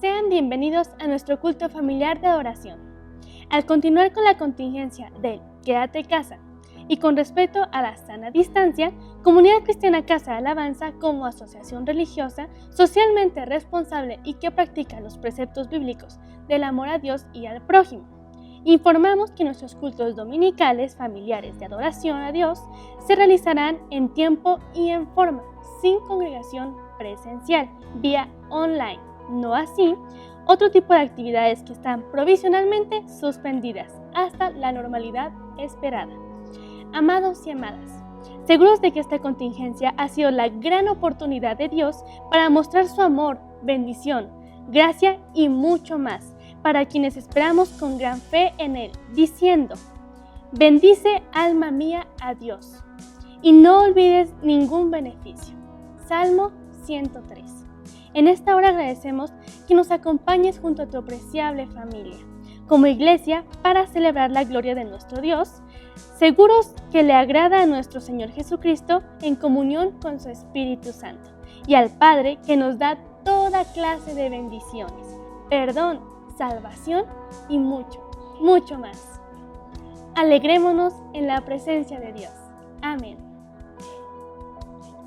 Sean bienvenidos a nuestro culto familiar de adoración. Al continuar con la contingencia del Quédate en casa y con respecto a la sana distancia, Comunidad Cristiana Casa de Alabanza, como asociación religiosa socialmente responsable y que practica los preceptos bíblicos del amor a Dios y al prójimo, informamos que nuestros cultos dominicales familiares de adoración a Dios se realizarán en tiempo y en forma, sin congregación presencial, vía online. No así otro tipo de actividades que están provisionalmente suspendidas hasta la normalidad esperada. Amados y amadas, seguros de que esta contingencia ha sido la gran oportunidad de Dios para mostrar su amor, bendición, gracia y mucho más para quienes esperamos con gran fe en Él, diciendo: bendice alma mía a Dios y no olvides ningún beneficio. Salmo 103. En esta hora agradecemos que nos acompañes junto a tu apreciable familia, como iglesia, para celebrar la gloria de nuestro Dios, seguros que le agrada a nuestro Señor Jesucristo en comunión con su Espíritu Santo, y al Padre que nos da toda clase de bendiciones, perdón, salvación y mucho, mucho más. Alegrémonos en la presencia de Dios. Amén.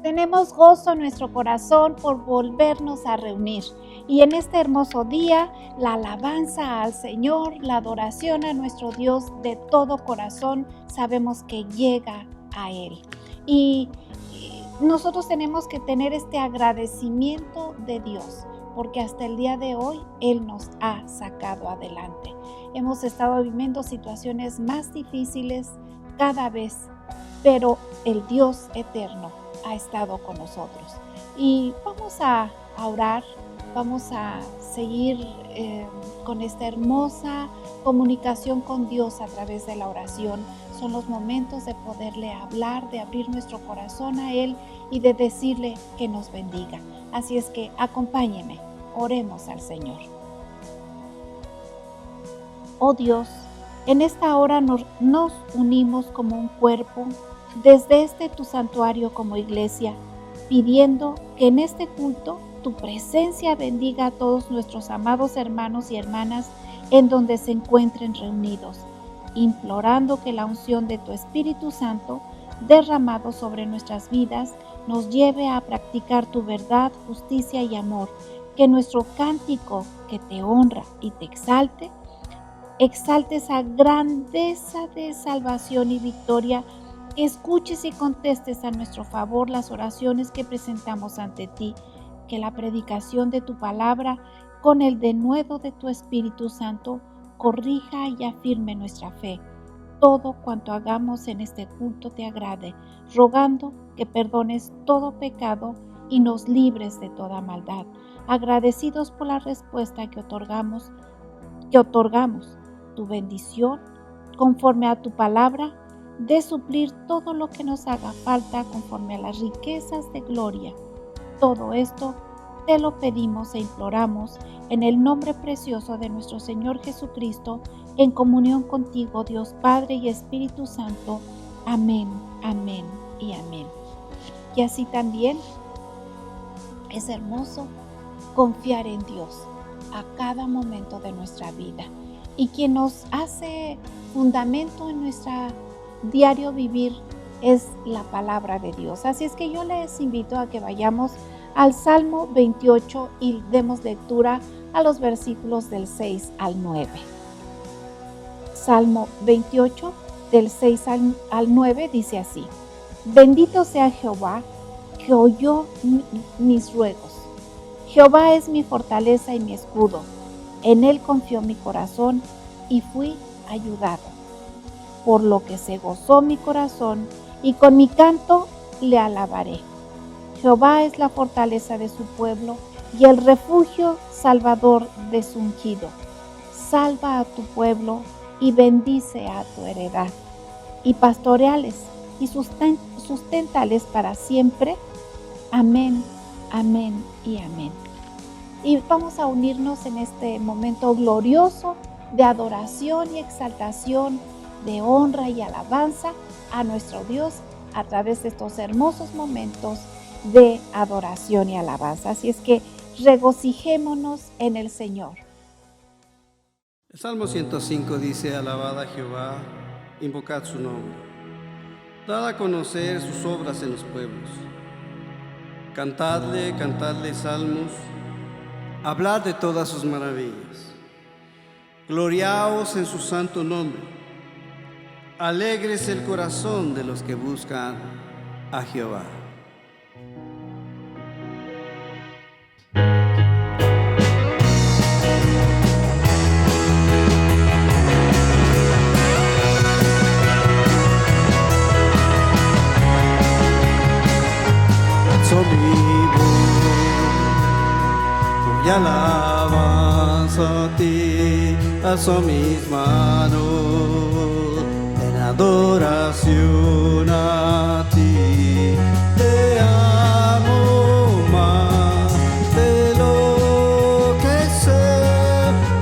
Tenemos gozo en nuestro corazón por volvernos a reunir. Y en este hermoso día, la alabanza al Señor, la adoración a nuestro Dios de todo corazón, sabemos que llega a Él. Y nosotros tenemos que tener este agradecimiento de Dios, porque hasta el día de hoy Él nos ha sacado adelante. Hemos estado viviendo situaciones más difíciles cada vez, pero el Dios eterno ha estado con nosotros. Y vamos a orar, vamos a seguir con esta hermosa comunicación con Dios a través de la oración. Son los momentos de poderle hablar, de abrir nuestro corazón a Él y de decirle que nos bendiga. Así es que acompáñenme, oremos al Señor. Oh Dios, en esta hora nos unimos como un cuerpo desde tu santuario como iglesia, pidiendo que en este culto tu presencia bendiga a todos nuestros amados hermanos y hermanas en donde se encuentren reunidos, implorando que la unción de tu Espíritu Santo derramado sobre nuestras vidas nos lleve a practicar tu verdad, justicia y amor, que nuestro cántico que te honra y te exalte esa grandeza de salvación y victoria. Escuches y contestes a nuestro favor las oraciones que presentamos ante ti, que la predicación de tu palabra con el denuedo de tu Espíritu Santo corrija y afirme nuestra fe. Todo cuanto hagamos en este culto te agrade, rogando que perdones todo pecado y nos libres de toda maldad, agradecidos por la respuesta que otorgamos tu bendición conforme a tu palabra, de suplir todo lo que nos haga falta conforme a las riquezas de gloria. Todo esto te lo pedimos e imploramos en el nombre precioso de nuestro Señor Jesucristo, en comunión contigo, Dios Padre y Espíritu Santo. Amén, amén y amén. Y así también es hermoso confiar en Dios a cada momento de nuestra vida, y quien nos hace fundamento en nuestra diario vivir es la palabra de Dios. Así es que yo les invito a que vayamos al Salmo 28 y demos lectura a los versículos del 6 al 9. Salmo 28 del 6 al 9 dice así: bendito sea Jehová, que oyó mis ruegos. Jehová es mi fortaleza y mi escudo. En él confió mi corazón y fui ayudado. Por lo que se gozó mi corazón, y con mi canto le alabaré. Jehová es la fortaleza de su pueblo y el refugio salvador de su ungido. Salva a tu pueblo y bendice a tu heredad, y pastoreales y susténtales para siempre. Amén, amén y amén. Y vamos a unirnos en este momento glorioso de adoración y exaltación, de honra y alabanza a nuestro Dios a través de estos hermosos momentos de adoración y alabanza. Así es que Regocijémonos en el Señor. El Salmo 105 dice: alabad a Jehová, invocad su nombre, dad a conocer sus obras en los pueblos. Cantadle, cantadle salmos, hablad de todas sus maravillas. Gloriaos en su santo nombre. Alegres el corazón de los que buscan a Jehová. Alzo mi voz, voy alabanza a ti, alzo mis manos en adoración a ti. Te amo más de lo que sé,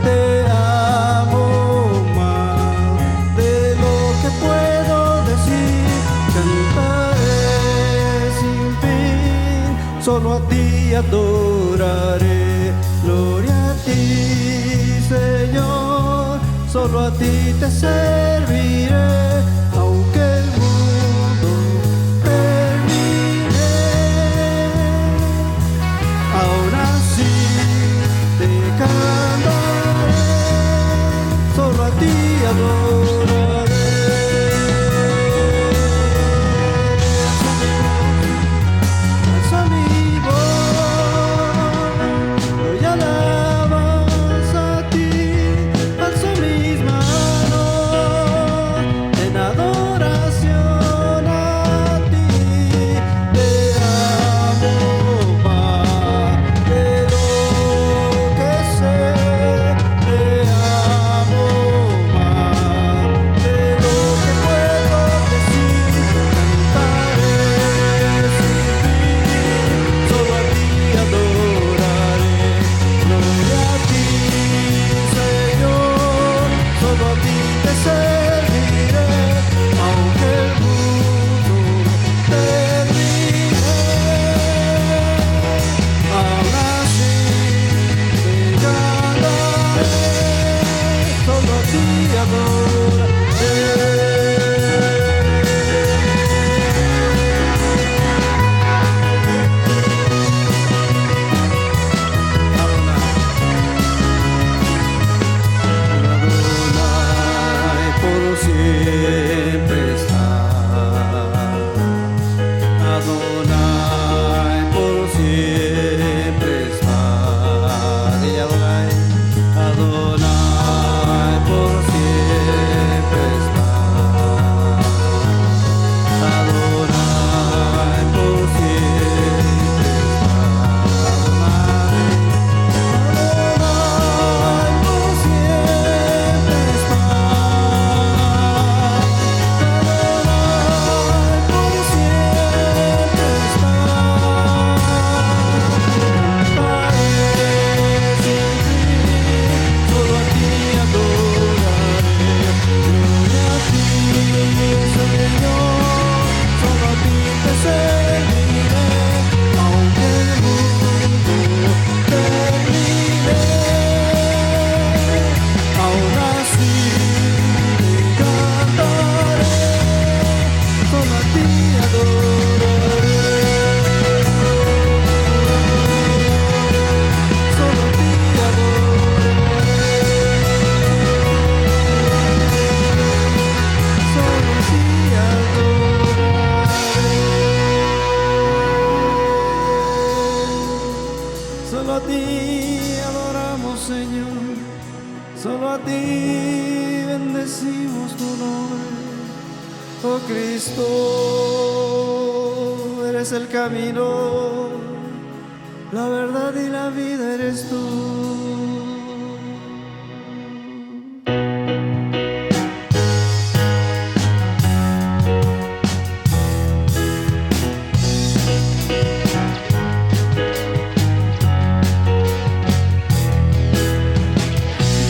te amo más de lo que puedo decir. Cantaré sin fin, solo a ti adoraré. Gloria a ti, Señor, solo a ti te serviré, aunque el mundo termine. Aún así te cantaré, solo a ti adoraré. Alzo mi voz, doy alabanza a ti, alzo mis manos en adoración a ti. Te amo más de lo que sé, te amo más de lo que puedo decir. Cantaré sin fin, solo a ti adoraré. Gloria a ti, Señor, solo a ti te serviré, aunque el mundo termine. Aún así te cantaré, solo a ti adoraré. Adonai por siempre está. Adonai por siempre está. Dile Adonai. Adonai por siempre está. Adonai por siempre está. Adonai. Adonai por siempre está. Adonai por siempre está. Cantaré sin fin, solo a ti adoraré. Gloria a ti, Señor, solo a ti te serviré, aunque el mundo termine. Aún así te cantaré, solo a ti adoraré. Solo a ti adoraré. Solo a ti adoraré. Solo a ti adoramos, Señor. Solo a ti bendecimos tu nombre. Oh Cristo, eres el camino, la verdad y la vida eres tú.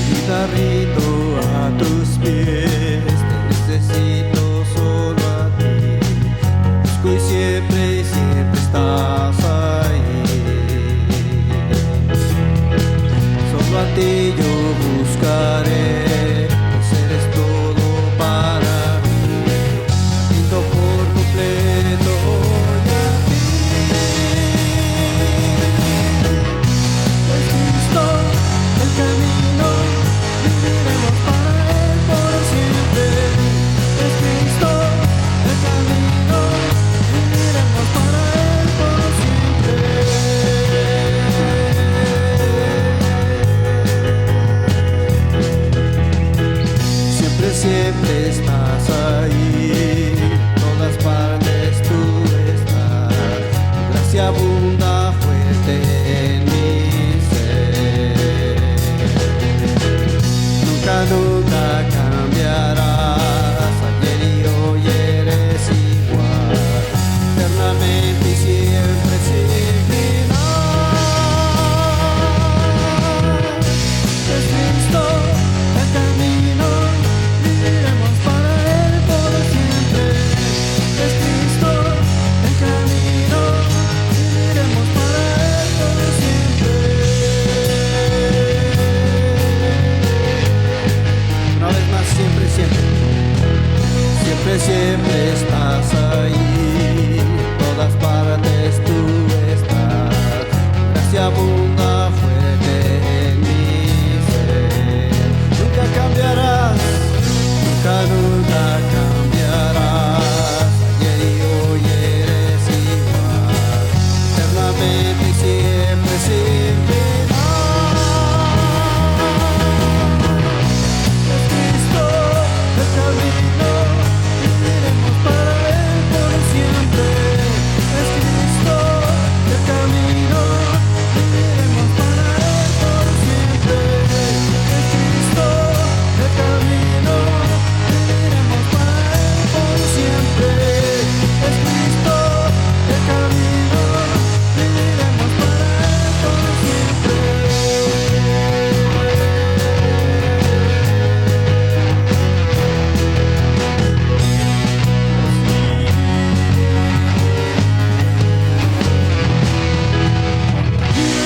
Guitarrito a tus pies, te necesito solo a ti. Busco y siempre estás ahí. ti yo buscaré, pues eres todo para mí. Rindo por completo hoy a ti. Es Cristo el camino, viviremos para Él por siempre. Es Cristo el camino, viviremos para Él por siempre. Siempre, siempre estás ahí, todas partes tú estás. Tu gracia abunda fuerte en mi ser. Nunca, nunca cambiarás, ayer y hoy eres igual, eternamente y siempre sin final. Es Cristo el camino, viviremos para Él por siempre. Es Cristo el camino, viviremos para Él por siempre. Una vez más, siempre, siempre. Siempre, siempre estás ahí, todas partes tú estás. Gracia abunda fuerte en mi ser. Nunca cambiarás, nunca, nunca cambiarás. Ayer y hoy eres igual, eternamente y siempre sin final. Es Cristo el camino, viviremos para Él por siempre. Es Cristo el camino, viviremos para Él por siempre. Es Cristo el camino, viviremos para Él por siempre. Es Cristo el camino, viviremos para Él por siempre. Vivimos para ti.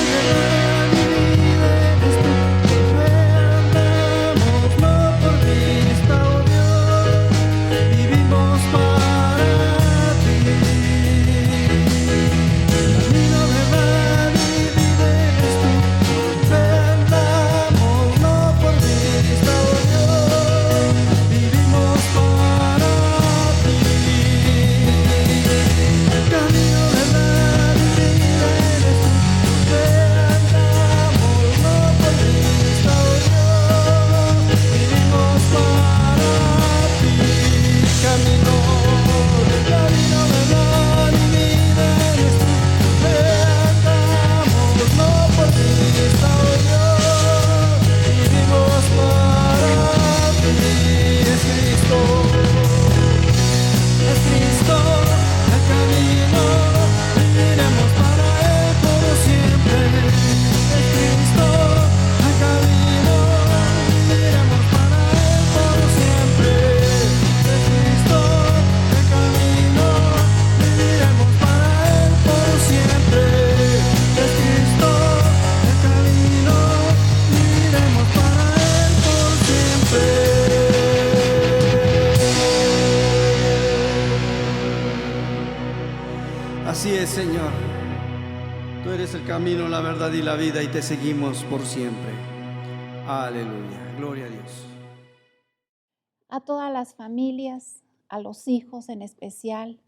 Camino, verdad y vida eres tú. Andamos no por vista o Dios. Vivimos para ti. Camino, verdad y vida eres tú. Andamos no por vista o Dios. Vivimos para ti. Camino, verdad y vida eres tú. Andamos no por vista o Dios. Vivimos para ti. Es Cristo el camino, viviremos para Él por siempre. Es Cristo el camino, viviremos para Él por siempre. Es Cristo el camino, viviremos para Él por siempre. Es Cristo el camino, viviremos para Él por siempre. Así es, Señor. Tú eres el camino, la verdad y la vida, y te seguimos por siempre. Aleluya. Gloria a Dios. A todas las familias, a los hijos en especial,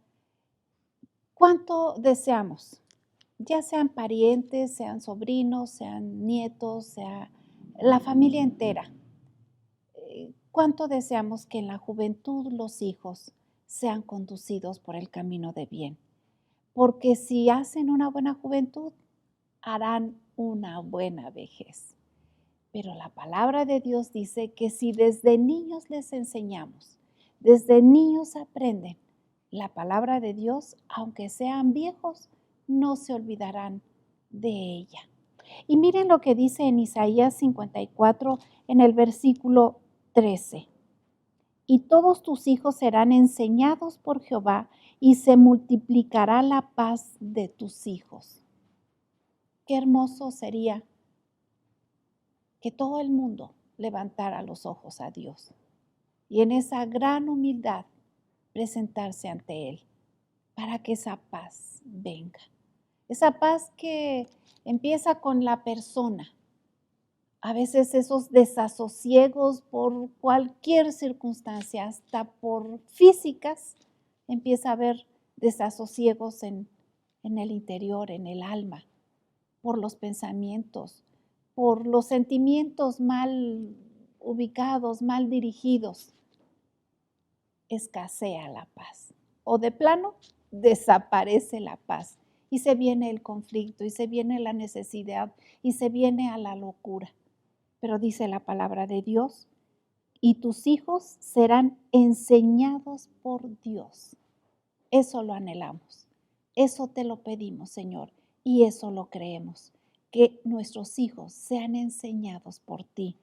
¿cuánto deseamos? Ya sean parientes, sean sobrinos, sean nietos, sea la familia entera. ¿Cuánto deseamos que en la juventud los hijos sean conducidos por el camino de bien? Porque si hacen una buena juventud, harán una buena vejez. Pero la palabra de Dios dice que si desde niños les enseñamos, desde niños aprenden la palabra de Dios, aunque sean viejos, no se olvidarán de ella. Y miren lo que dice en Isaías 54, en el versículo 13. Y todos tus hijos serán enseñados por Jehová, y se multiplicará la paz de tus hijos. Qué hermoso sería que todo el mundo levantara los ojos a Dios y en esa gran humildad presentarse ante Él para que esa paz venga. Esa paz que empieza con la persona. A veces esos desasosiegos por cualquier circunstancia, hasta por físicas, empieza a haber desasosiegos en el interior, en el alma, por los pensamientos, por los sentimientos mal ubicados, mal dirigidos. Escasea la paz. O de plano, desaparece la paz. Y se viene el conflicto, y se viene la necesidad, y se viene a la locura. Pero dice la palabra de Dios, y tus hijos serán enseñados por Dios. Eso lo anhelamos, eso te lo pedimos, Señor, y eso lo creemos, que nuestros hijos sean enseñados por ti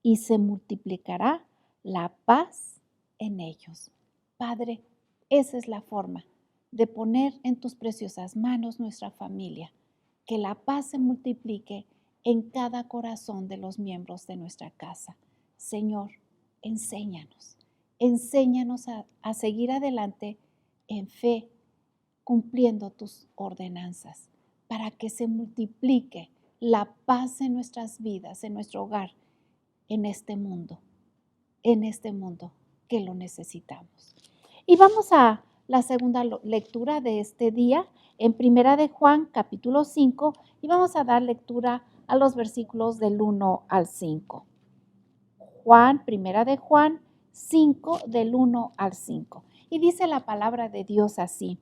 y se multiplicará la paz en ellos. Padre, esa es la forma de poner en tus preciosas manos nuestra familia, que la paz se multiplique en cada corazón de los miembros de nuestra casa. Señor, enséñanos a seguir adelante en fe, cumpliendo tus ordenanzas, para que se multiplique la paz en nuestras vidas, en nuestro hogar, en este mundo que lo necesitamos. Y vamos a la segunda lectura de este día en Primera de Juan, capítulo 5, y vamos a dar lectura a los versículos del 1 al 5. Primera de Juan 5, del 1 al 5. Y dice la palabra de Dios así: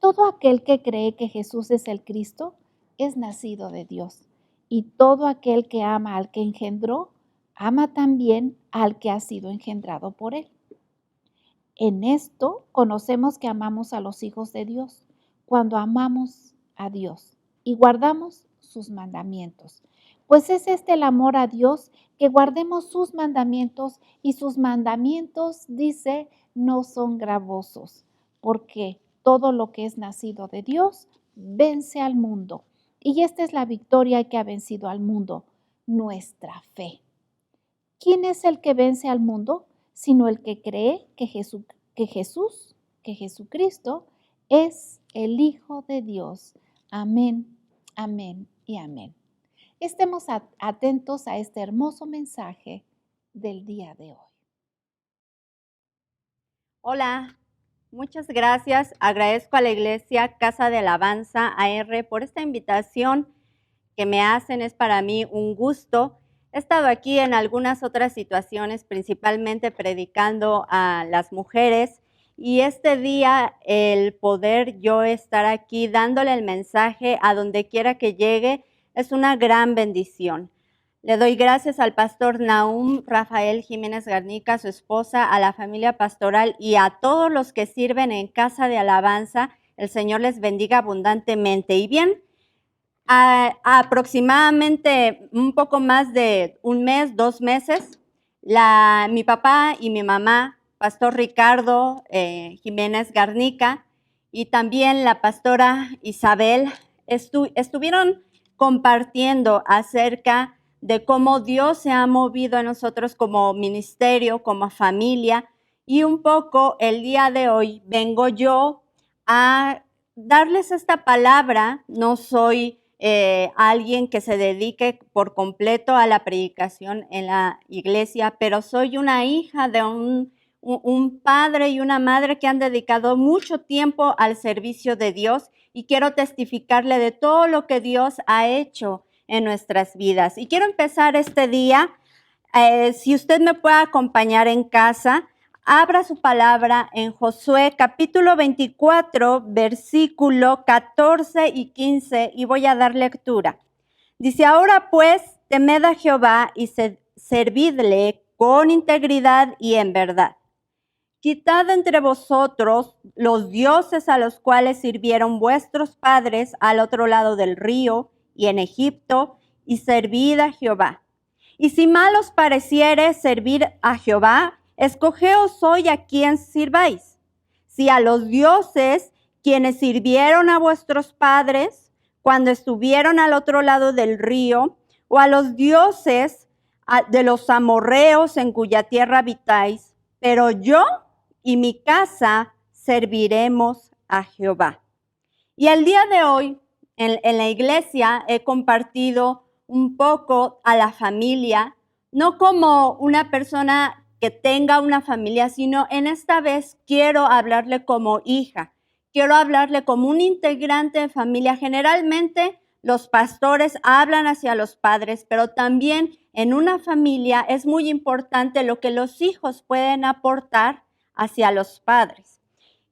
todo aquel que cree que Jesús es el Cristo es nacido de Dios, y todo aquel que ama al que engendró, ama también al que ha sido engendrado por él. En esto conocemos que amamos a los hijos de Dios, cuando amamos a Dios y guardamos sus mandamientos. Pues es este el amor a Dios, que guardemos sus mandamientos, y sus mandamientos, dice, no son gravosos, porque todo lo que es nacido de Dios vence al mundo. Y esta es la victoria que ha vencido al mundo, nuestra fe. ¿Quién es el que vence al mundo? Sino el que cree que Jesucristo es el Hijo de Dios. Amén, amén y amén. Estemos atentos a este hermoso mensaje del día de hoy. Hola, muchas gracias. Agradezco a la Iglesia Casa de Alabanza AR por esta invitación que me hacen. Es para mí un gusto. He estado aquí en algunas otras situaciones, principalmente predicando a las mujeres, y este día el poder yo estar aquí dándole el mensaje a donde quiera que llegue es una gran bendición. Le doy gracias al pastor Nahum Rafael Jiménez Garnica, a su esposa, a la familia pastoral y a todos los que sirven en Casa de Alabanza. El Señor les bendiga abundantemente. Y bien, aproximadamente un poco más de un mes, 2 meses, mi papá y mi mamá, pastor Ricardo Jiménez Garnica, y también la pastora Isabel, estuvieron compartiendo acerca de cómo Dios se ha movido en nosotros como ministerio, como familia, y un poco el día de hoy vengo yo a darles esta palabra. No soy alguien que se dedique por completo a la predicación en la iglesia, pero soy una hija de un padre y una madre que han dedicado mucho tiempo al servicio de Dios, y quiero testificarle de todo lo que Dios ha hecho en nuestras vidas. Y quiero empezar este día, si usted me puede acompañar en casa, abra su palabra en Josué capítulo 24, versículo 14 y 15, y voy a dar lectura. Dice: ahora pues, temed a Jehová y servidle con integridad y en verdad. Quitad entre vosotros los dioses a los cuales sirvieron vuestros padres al otro lado del río y en Egipto, y servid a Jehová. Y si mal os pareciere servir a Jehová, escogeos hoy a quién sirváis, si a los dioses quienes sirvieron a vuestros padres cuando estuvieron al otro lado del río, o a los dioses de los amorreos en cuya tierra habitáis, pero yo y mi casa serviremos a Jehová. Y el día de hoy, en la iglesia, he compartido un poco a la familia, no como una persona que tenga una familia, sino en esta vez quiero hablarle como hija, quiero hablarle como un integrante de familia. Generalmente los pastores hablan hacia los padres, pero también en una familia es muy importante lo que los hijos pueden aportar hacia los padres.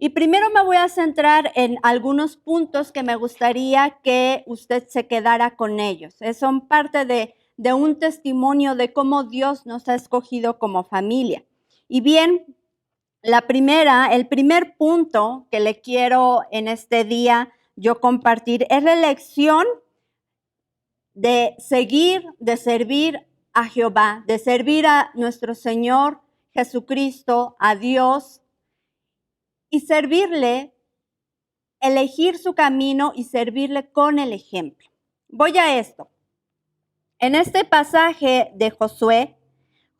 Y primero me voy a centrar en algunos puntos que me gustaría que usted se quedara con ellos. Son parte de un testimonio de cómo Dios nos ha escogido como familia. Y bien, el primer punto que le quiero en este día yo compartir es la elección de servir a Jehová, de servir a nuestro Señor Jesucristo, a Dios, y servirle, elegir su camino y servirle con el ejemplo. Voy a esto. En este pasaje de Josué,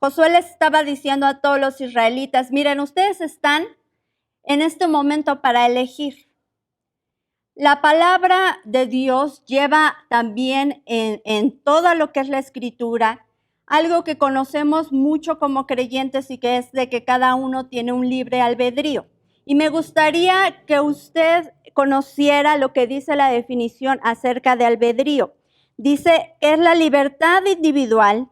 Josué les estaba diciendo a todos los israelitas, miren, ustedes están en este momento para elegir. La palabra de Dios lleva también en todo lo que es la escritura, algo que conocemos mucho como creyentes y que es de que cada uno tiene un libre albedrío. Y me gustaría que usted conociera lo que dice la definición acerca de albedrío. Dice que es la libertad individual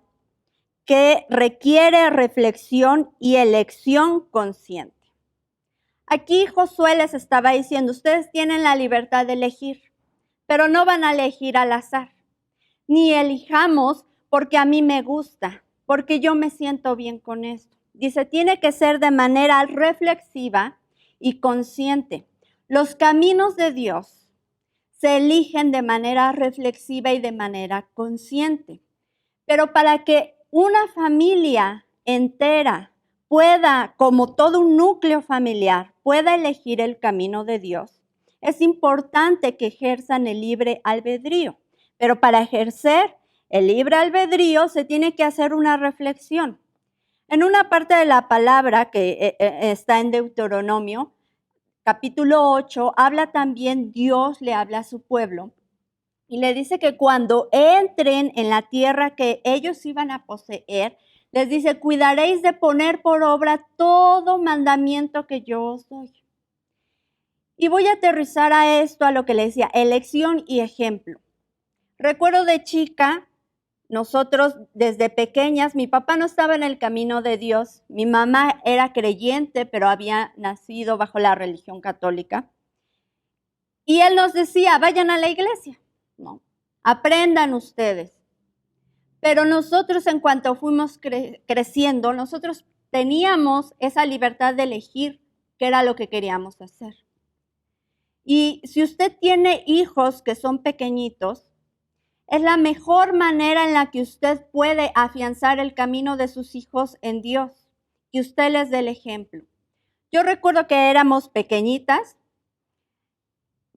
que requiere reflexión y elección consciente. Aquí Josué les estaba diciendo, ustedes tienen la libertad de elegir, pero no van a elegir al azar. Ni elijamos porque a mí me gusta, porque yo me siento bien con esto. Dice, tiene que ser de manera reflexiva y consciente. Los caminos de Dios se eligen de manera reflexiva y de manera consciente. Pero para que una familia entera pueda, como todo un núcleo familiar, pueda elegir el camino de Dios, es importante que ejerzan el libre albedrío. Pero para ejercer el libre albedrío se tiene que hacer una reflexión. En una parte de la palabra que está en Deuteronomio, capítulo 8, habla también, Dios le habla a su pueblo y le dice que cuando entren en la tierra que ellos iban a poseer, les dice, cuidaréis de poner por obra todo mandamiento que yo os doy. Y voy a aterrizar a esto, a lo que le decía, elección y ejemplo. Recuerdo de chica, nosotros desde pequeñas, mi papá no estaba en el camino de Dios, mi mamá era creyente, pero había nacido bajo la religión católica. Y él nos decía, vayan a la iglesia, ¿no? Aprendan ustedes. Pero nosotros en cuanto fuimos creciendo, nosotros teníamos esa libertad de elegir qué era lo que queríamos hacer. Y si usted tiene hijos que son pequeñitos, es la mejor manera en la que usted puede afianzar el camino de sus hijos en Dios, que usted les dé el ejemplo. Yo recuerdo que éramos pequeñitas,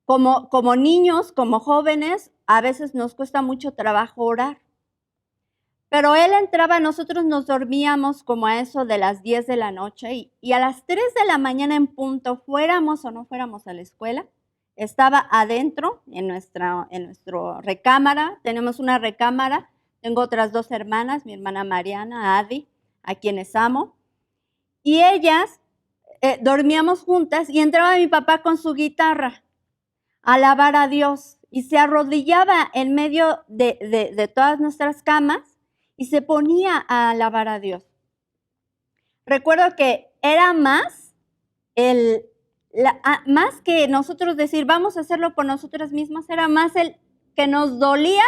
como niños, como jóvenes, a veces nos cuesta mucho trabajo orar. Pero él entraba, nosotros nos dormíamos como a eso de las 10 de la noche y a las 3 de la mañana en punto, fuéramos o no fuéramos a la escuela, estaba adentro en nuestra recámara. Tenemos una recámara, tengo otras 2 hermanas, mi hermana Mariana, Adi, a quienes amo, y ellas dormíamos juntas y entraba mi papá con su guitarra a alabar a Dios y se arrodillaba en medio de todas nuestras camas y se ponía a alabar a Dios. Recuerdo que era más que nosotros decir, vamos a hacerlo por nosotras mismas, era más el que nos dolía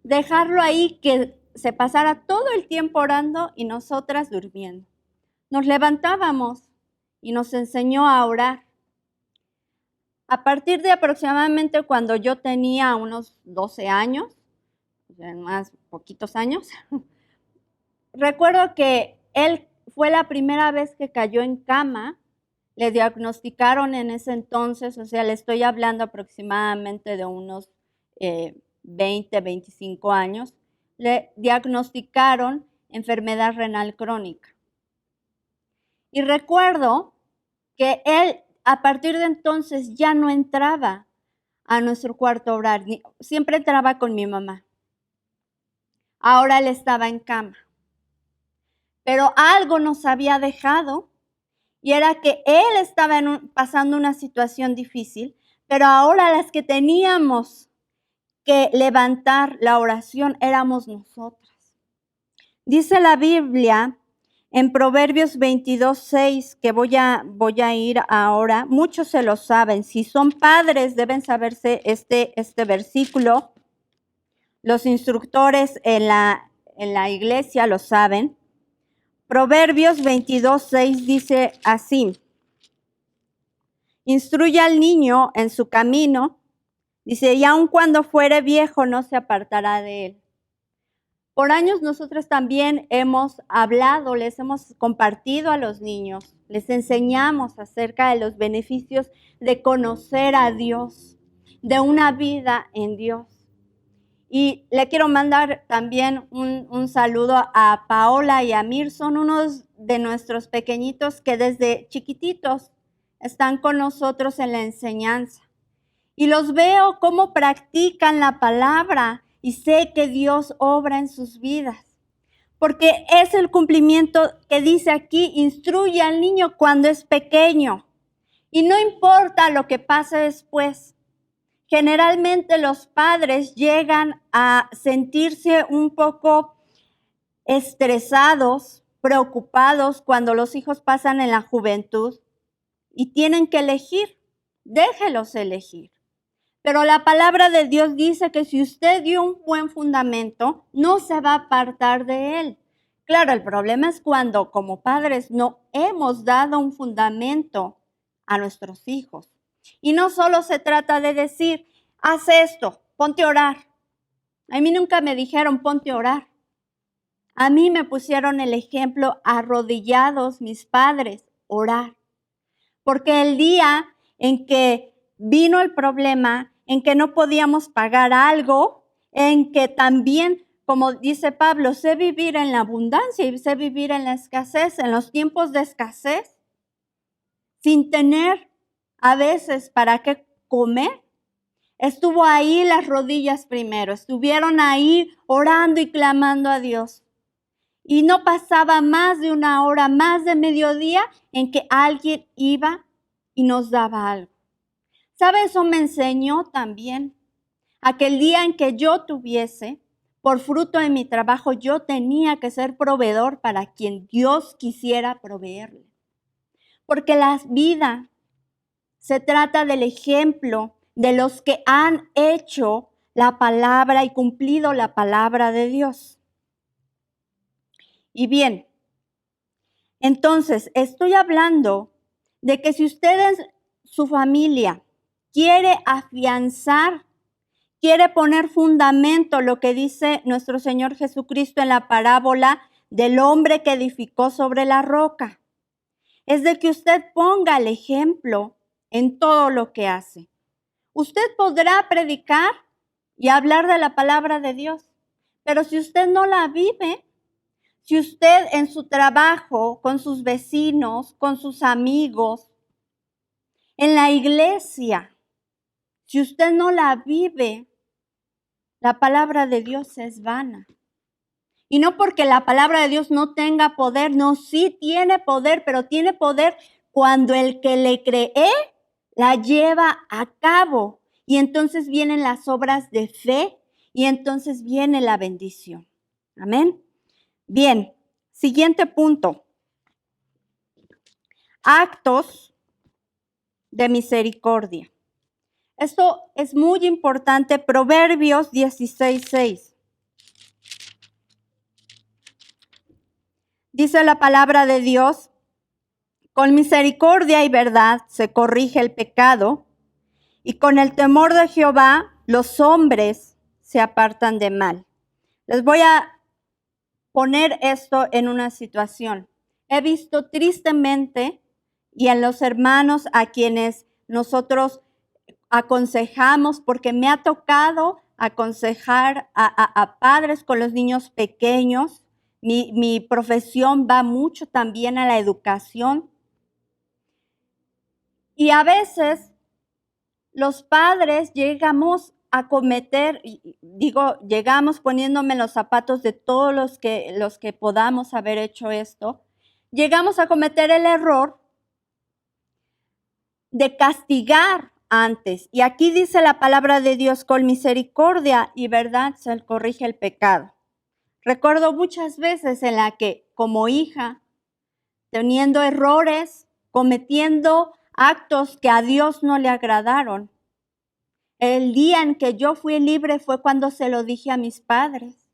dejarlo ahí, que se pasara todo el tiempo orando y nosotras durmiendo. Nos levantábamos y nos enseñó a orar. A partir de aproximadamente cuando yo tenía unos 12 años, más poquitos años, recuerdo que él fue la primera vez que cayó en cama. Le diagnosticaron en ese entonces, o sea, le estoy hablando aproximadamente de unos 20, 25 años, le diagnosticaron enfermedad renal crónica. Y recuerdo que él a partir de entonces ya no entraba a nuestro cuarto a orar, siempre entraba con mi mamá. Ahora él estaba en cama. Pero algo nos había dejado y era que él estaba pasando una situación difícil, pero ahora las que teníamos que levantar la oración éramos nosotras. Dice la Biblia en Proverbios 22:6, que voy a ir ahora, muchos se lo saben, si son padres deben saberse este versículo, los instructores en la iglesia lo saben. Proverbios 22:6 dice así: instruye al niño en su camino, dice, y aun cuando fuere viejo no se apartará de él. Por años nosotros también hemos hablado, les hemos compartido a los niños, les enseñamos acerca de los beneficios de conocer a Dios, de una vida en Dios. Y le quiero mandar también un saludo a Paola y a Mir, son unos de nuestros pequeñitos que desde chiquititos están con nosotros en la enseñanza. Y los veo cómo practican la palabra y sé que Dios obra en sus vidas. Porque es el cumplimiento que dice aquí, instruye al niño cuando es pequeño. Y no importa lo que pase después. Generalmente los padres llegan a sentirse un poco estresados, preocupados cuando los hijos pasan en la juventud y tienen que elegir. Déjelos elegir. Pero la palabra de Dios dice que si usted dio un buen fundamento, no se va a apartar de él. Claro, el problema es cuando como padres no hemos dado un fundamento a nuestros hijos. Y no solo se trata de decir, haz esto, ponte a orar. A mí nunca me dijeron, ponte a orar. A mí me pusieron el ejemplo arrodillados mis padres, orar. Porque el día en que vino el problema, en que no podíamos pagar algo, en que también, como dice Pablo, sé vivir en la abundancia y sé vivir en la escasez, en los tiempos de escasez, sin tener a veces para qué comer. Estuvo ahí las rodillas primero, estuvieron ahí orando y clamando a Dios. Y no pasaba más de una hora, más de mediodía, en que alguien iba y nos daba algo. ¿Sabe? Eso me enseñó también a que el día en que yo tuviese, por fruto de mi trabajo, yo tenía que ser proveedor para quien Dios quisiera proveerle. Porque la vida se trata del ejemplo de los que han hecho la palabra y cumplido la palabra de Dios. Y bien, entonces estoy hablando de que si ustedes, su familia, quiere afianzar, quiere poner fundamento, lo que dice nuestro Señor Jesucristo en la parábola del hombre que edificó sobre la roca, es de que usted ponga el ejemplo en todo lo que hace. Usted podrá predicar y hablar de la palabra de Dios, pero si usted no la vive, si usted en su trabajo, con sus vecinos, con sus amigos, en la iglesia, si usted no la vive, la palabra de Dios es vana. Y no porque la palabra de Dios no tenga poder, no, sí tiene poder, pero tiene poder cuando el que le cree la lleva a cabo. Y entonces vienen las obras de fe y entonces viene la bendición. Amén. Bien, siguiente punto. Actos de misericordia. Esto es muy importante, Proverbios 16:6. Dice la palabra de Dios, con misericordia y verdad se corrige el pecado, y con el temor de Jehová los hombres se apartan de mal. Les voy a poner esto en una situación. He visto tristemente, y en los hermanos a quienes nosotros aconsejamos, porque me ha tocado aconsejar a padres con los niños pequeños, Mi profesión va mucho también a la educación. Y a veces los padres llegamos a cometer, llegamos poniéndome en los zapatos de todos los que podamos haber hecho esto, llegamos a cometer el error de castigar antes. Y aquí dice la palabra de Dios, con misericordia y verdad se corrige el pecado. Recuerdo muchas veces en la que como hija, teniendo errores, cometiendo actos que a Dios no le agradaron, el día en que yo fui libre fue cuando se lo dije a mis padres.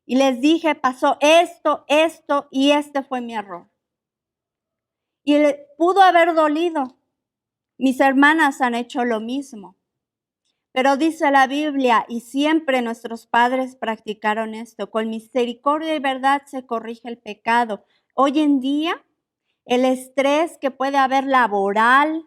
Y les dije, pasó esto, y este fue mi error. Y pudo haber dolido. Mis hermanas han hecho lo mismo. Pero dice la Biblia, y siempre nuestros padres practicaron esto, con misericordia y verdad se corrige el pecado. Hoy en día, el estrés que puede haber laboral,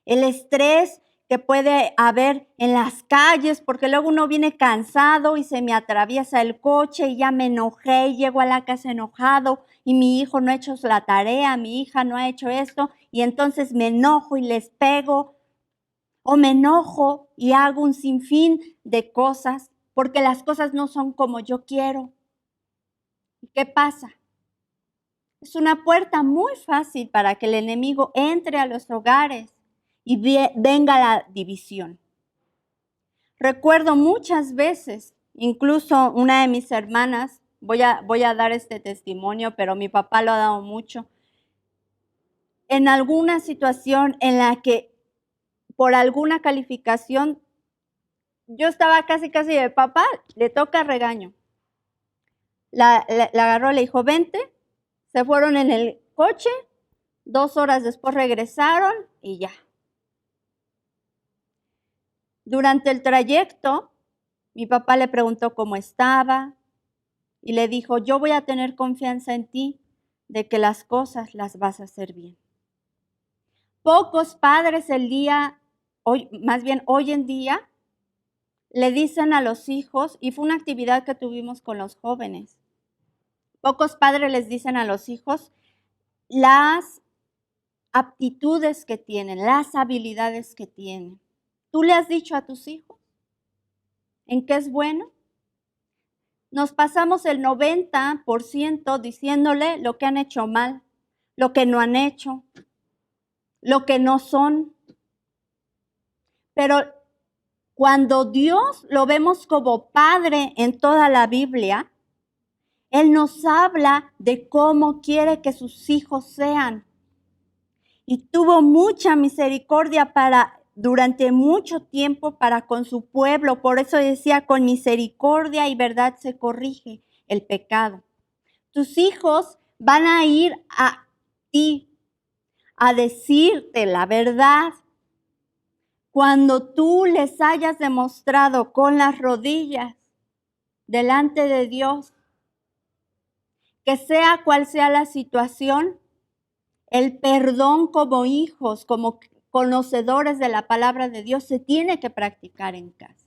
el estrés que puede haber en las calles, porque luego uno viene cansado y se me atraviesa el coche y ya me enojé y llego a la casa enojado y mi hijo no ha hecho la tarea, mi hija no ha hecho esto y entonces me enojo y les pego o me enojo y hago un sinfín de cosas porque las cosas no son como yo quiero. ¿Y qué pasa? Es una puerta muy fácil para que el enemigo entre a los hogares y venga la división. Recuerdo muchas veces, incluso una de mis hermanas, voy a dar este testimonio, pero mi papá lo ha dado mucho, en alguna situación en la que por alguna calificación, yo estaba casi de papá, le toca regaño. La agarró, le dijo, vente, se fueron en el coche, 2 horas después regresaron y ya. Durante el trayecto, mi papá le preguntó cómo estaba y le dijo, yo voy a tener confianza en ti de que las cosas las vas a hacer bien. Pocos padres hoy en día, le dicen a los hijos, y fue una actividad que tuvimos con los jóvenes, pocos padres les dicen a los hijos las aptitudes que tienen, las habilidades que tienen. ¿Tú le has dicho a tus hijos en qué es bueno? Nos pasamos el 90% diciéndole lo que han hecho mal, lo que no han hecho, lo que no son. Pero cuando Dios lo vemos como Padre en toda la Biblia, Él nos habla de cómo quiere que sus hijos sean. Y tuvo mucha misericordia durante mucho tiempo para con su pueblo. Por eso decía, con misericordia y verdad se corrige el pecado. Tus hijos van a ir a ti a decirte la verdad cuando tú les hayas demostrado con las rodillas delante de Dios que sea cual sea la situación, el perdón como hijos, como conocedores de la palabra de Dios, se tiene que practicar en casa.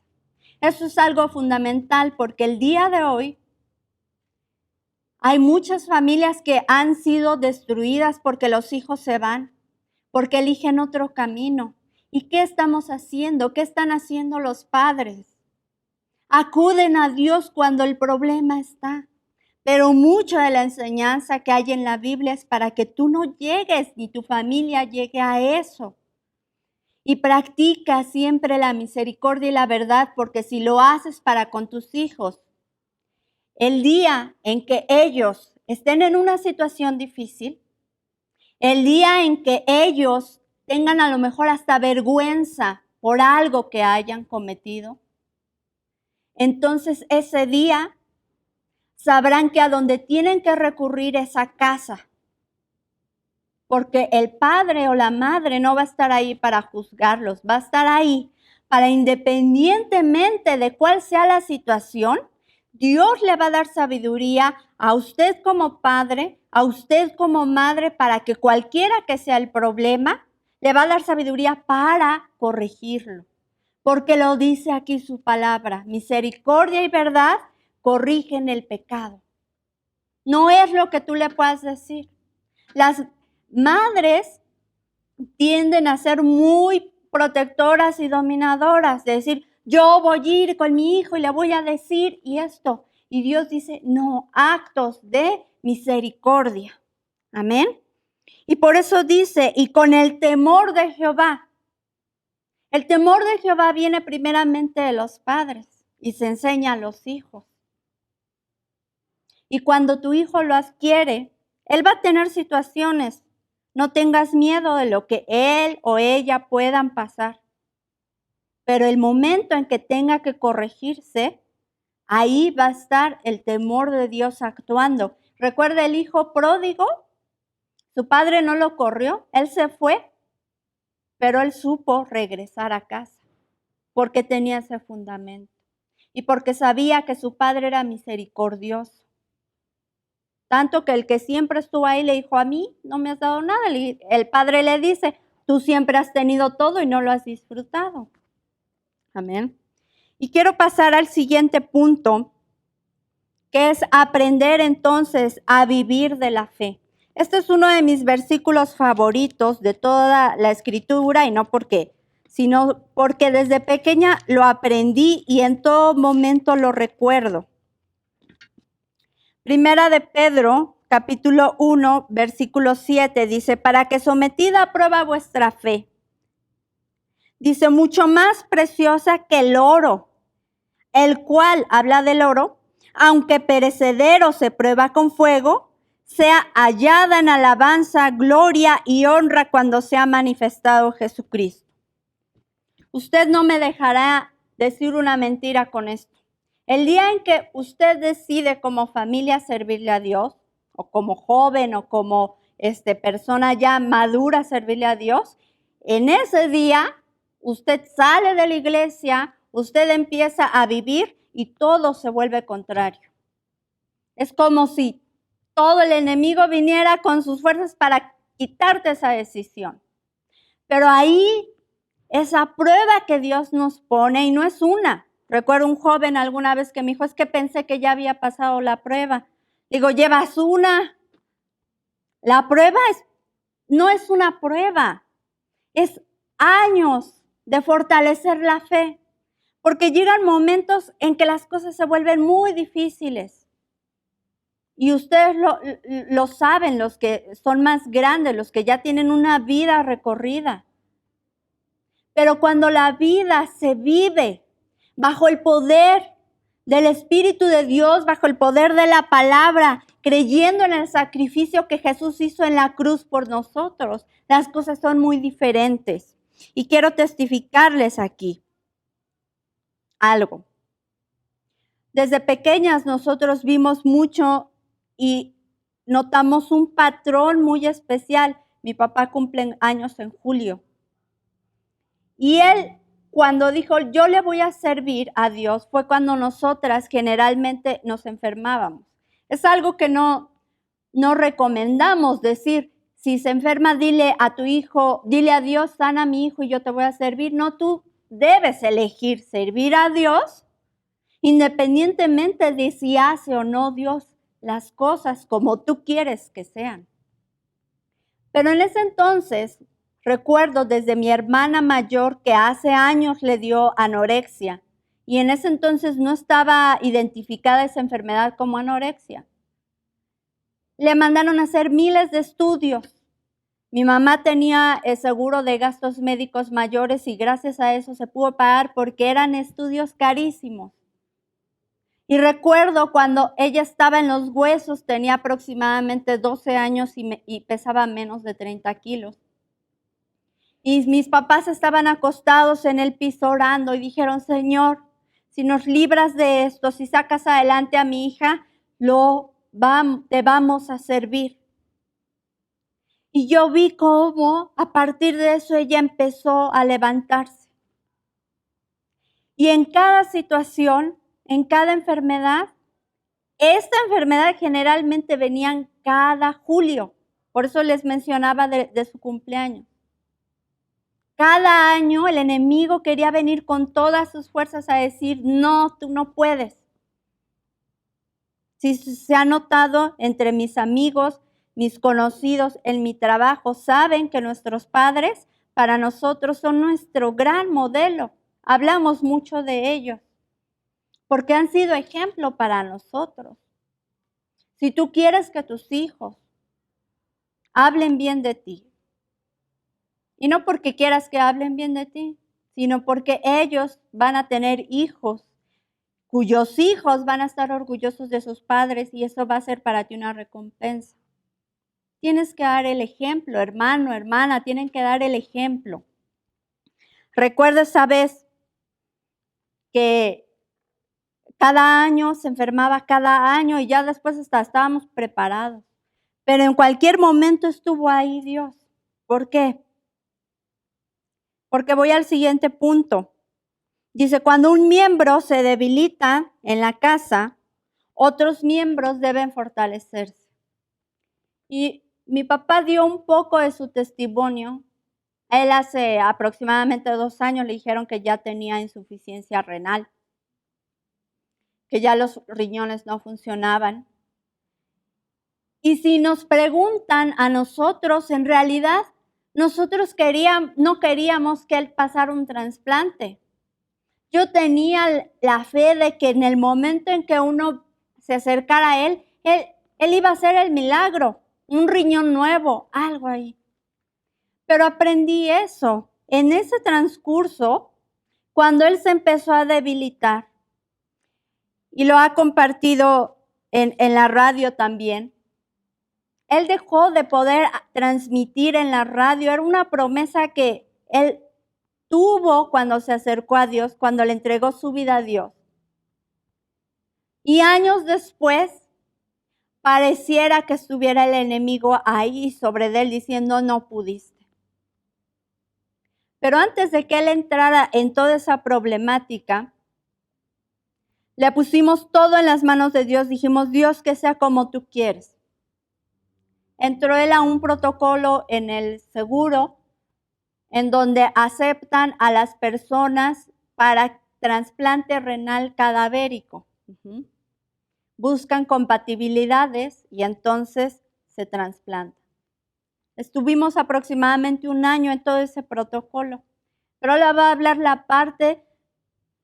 Eso es algo fundamental porque el día de hoy hay muchas familias que han sido destruidas porque los hijos se van, porque eligen otro camino. ¿Y qué estamos haciendo? ¿Qué están haciendo los padres? Acuden a Dios cuando el problema está. Pero mucho de la enseñanza que hay en la Biblia es para que tú no llegues ni tu familia llegue a eso. Y practica siempre la misericordia y la verdad, porque si lo haces para con tus hijos, el día en que ellos estén en una situación difícil, el día en que ellos tengan a lo mejor hasta vergüenza por algo que hayan cometido, entonces ese día sabrán que a donde tienen que recurrir es a casa, porque el padre o la madre no va a estar ahí para juzgarlos, va a estar ahí para, independientemente de cuál sea la situación, Dios le va a dar sabiduría a usted como padre, a usted como madre, para que cualquiera que sea el problema, le va a dar sabiduría para corregirlo. Porque lo dice aquí su palabra, misericordia y verdad corrigen el pecado. No es lo que tú le puedas decir. Las madres tienden a ser muy protectoras y dominadoras, de decir, yo voy a ir con mi hijo y le voy a decir y esto. Y Dios dice, no, actos de misericordia. Amén. Y por eso dice, y con el temor de Jehová. El temor de Jehová viene primeramente de los padres y se enseña a los hijos. Y cuando tu hijo lo adquiere, él va a tener situaciones. No tengas miedo de lo que él o ella puedan pasar. Pero el momento en que tenga que corregirse, ahí va a estar el temor de Dios actuando. Recuerda el hijo pródigo, su padre no lo corrió, él se fue, pero él supo regresar a casa porque tenía ese fundamento y porque sabía que su padre era misericordioso. Tanto que el que siempre estuvo ahí le dijo, a mí no me has dado nada. El padre le dice, tú siempre has tenido todo y no lo has disfrutado. Amén. Y quiero pasar al siguiente punto, que es aprender entonces a vivir de la fe. Este es uno de mis versículos favoritos de toda la escritura y no porque, sino porque desde pequeña lo aprendí y en todo momento lo recuerdo. Primera de Pedro, capítulo 1, versículo 7, dice, para que sometida a prueba vuestra fe. Dice, mucho más preciosa que el oro, el cual, habla del oro, aunque perecedero se prueba con fuego, sea hallada en alabanza, gloria y honra cuando sea manifestado Jesucristo. Usted no me dejará decir una mentira con esto. El día en que usted decide como familia servirle a Dios, o como joven, o como persona ya madura servirle a Dios, en ese día usted sale de la iglesia, usted empieza a vivir y todo se vuelve contrario. Es como si todo el enemigo viniera con sus fuerzas para quitarte esa decisión. Pero ahí, esa prueba que Dios nos pone, y no es una. Recuerdo un joven alguna vez que me dijo, es que pensé que ya había pasado la prueba. Digo, llevas una. La prueba no es una prueba, es años de fortalecer la fe, porque llegan momentos en que las cosas se vuelven muy difíciles. Y ustedes lo saben, los que son más grandes, los que ya tienen una vida recorrida. Pero cuando la vida se vive bajo el poder del Espíritu de Dios, bajo el poder de la palabra, creyendo en el sacrificio que Jesús hizo en la cruz por nosotros, las cosas son muy diferentes. Y quiero testificarles aquí algo. Desde pequeñas nosotros vimos mucho y notamos un patrón muy especial. Mi papá cumple años en julio. Y él, cuando dijo, yo le voy a servir a Dios, fue cuando nosotras generalmente nos enfermábamos. Es algo que no recomendamos decir, si se enferma, dile a tu hijo, dile a Dios, sana a mi hijo y yo te voy a servir. No, tú debes elegir servir a Dios, independientemente de si hace o no Dios las cosas como tú quieres que sean. Pero en ese entonces, recuerdo desde mi hermana mayor que hace años le dio anorexia y en ese entonces no estaba identificada esa enfermedad como anorexia. Le mandaron a hacer miles de estudios. Mi mamá tenía el seguro de gastos médicos mayores y gracias a eso se pudo pagar porque eran estudios carísimos. Y recuerdo cuando ella estaba en los huesos, tenía aproximadamente 12 años y pesaba menos de 30 kilos. Y mis papás estaban acostados en el piso orando y dijeron, Señor, si nos libras de esto, si sacas adelante a mi hija, te vamos a servir. Y yo vi cómo a partir de eso ella empezó a levantarse. Y en cada situación, en cada enfermedad, esta enfermedad generalmente venían cada julio. Por eso les mencionaba de su cumpleaños. Cada año el enemigo quería venir con todas sus fuerzas a decir, no, tú no puedes. Si se ha notado entre mis amigos, mis conocidos, en mi trabajo, saben que nuestros padres para nosotros son nuestro gran modelo. Hablamos mucho de ellos porque han sido ejemplo para nosotros. Si tú quieres que tus hijos hablen bien de ti, y no porque quieras que hablen bien de ti, sino porque ellos van a tener hijos cuyos hijos van a estar orgullosos de sus padres y eso va a ser para ti una recompensa. Tienes que dar el ejemplo, hermano, hermana, tienen que dar el ejemplo. Recuerdo esa vez que cada año se enfermaba cada año y ya después hasta estábamos preparados. Pero en cualquier momento estuvo ahí Dios. ¿Por qué? Porque voy al siguiente punto. Dice, cuando un miembro se debilita en la casa, otros miembros deben fortalecerse. Y mi papá dio un poco de su testimonio. Él hace aproximadamente 2 años le dijeron que ya tenía insuficiencia renal, que ya los riñones no funcionaban. Y si nos preguntan a nosotros, en realidad, nosotros no queríamos que él pasara un trasplante. Yo tenía la fe de que en el momento en que uno se acercara a él iba a hacer el milagro, un riñón nuevo, algo ahí. Pero aprendí eso en ese transcurso, cuando él se empezó a debilitar. Y lo ha compartido en la radio también. Él dejó de poder transmitir en la radio. Era una promesa que él tuvo cuando se acercó a Dios, cuando le entregó su vida a Dios. Y años después, pareciera que estuviera el enemigo ahí sobre él diciendo, no pudiste. Pero antes de que él entrara en toda esa problemática, le pusimos todo en las manos de Dios. Dijimos, Dios, que sea como tú quieres. Entró él a un protocolo en el seguro, en donde aceptan a las personas para trasplante renal cadavérico. Buscan compatibilidades y entonces se trasplanta. Estuvimos aproximadamente 1 año en todo ese protocolo. Pero ahora va a hablar la parte,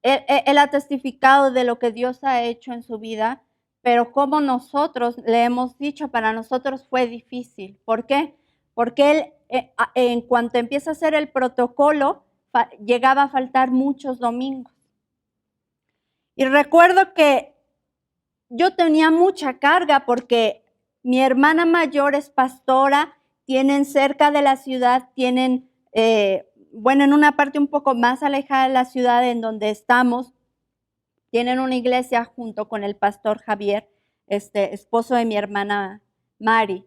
él ha testificado de lo que Dios ha hecho en su vida, pero como nosotros le hemos dicho, para nosotros fue difícil. ¿Por qué? Porque él, en cuanto empieza a hacer el protocolo, llegaba a faltar muchos domingos. Y recuerdo que yo tenía mucha carga porque mi hermana mayor es pastora, tienen cerca de la ciudad, tienen, en una parte un poco más alejada de la ciudad en donde estamos, tienen una iglesia junto con el pastor Javier, esposo de mi hermana Mari.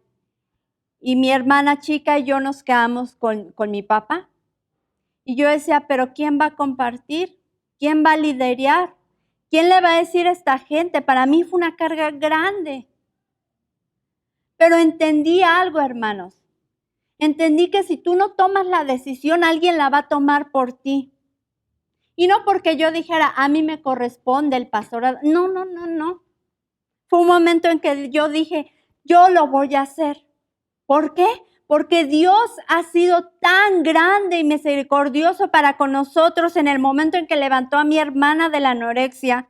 Y mi hermana chica y yo nos quedamos con mi papá. Y yo decía, pero ¿quién va a compartir? ¿Quién va a liderar? ¿Quién le va a decir a esta gente? Para mí fue una carga grande. Pero entendí algo, hermanos. Entendí que si tú no tomas la decisión, alguien la va a tomar por ti. Y no porque yo dijera, a mí me corresponde el pastorado. No. Fue un momento en que yo dije, yo lo voy a hacer. ¿Por qué? Porque Dios ha sido tan grande y misericordioso para con nosotros en el momento en que levantó a mi hermana de la anorexia,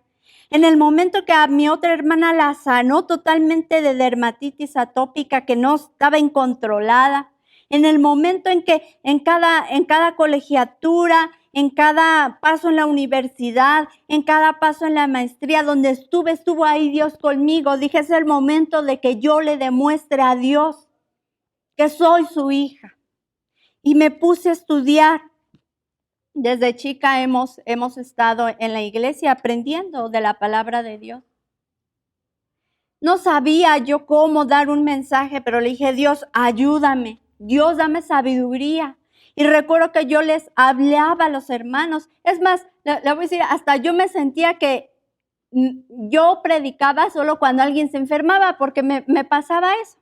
en el momento que a mi otra hermana la sanó totalmente de dermatitis atópica que no estaba incontrolada, en el momento en que en cada colegiatura, en cada paso en la universidad, en cada paso en la maestría, donde estuvo ahí Dios conmigo. Dije, es el momento de que yo le demuestre a Dios que soy su hija. Y me puse a estudiar. Desde chica hemos estado en la iglesia aprendiendo de la palabra de Dios. No sabía yo cómo dar un mensaje, pero le dije, Dios, ayúdame. Dios, dame sabiduría. Y recuerdo que yo les hablaba a los hermanos. Es más, le voy a decir, hasta yo me sentía que yo predicaba solo cuando alguien se enfermaba, porque me pasaba eso,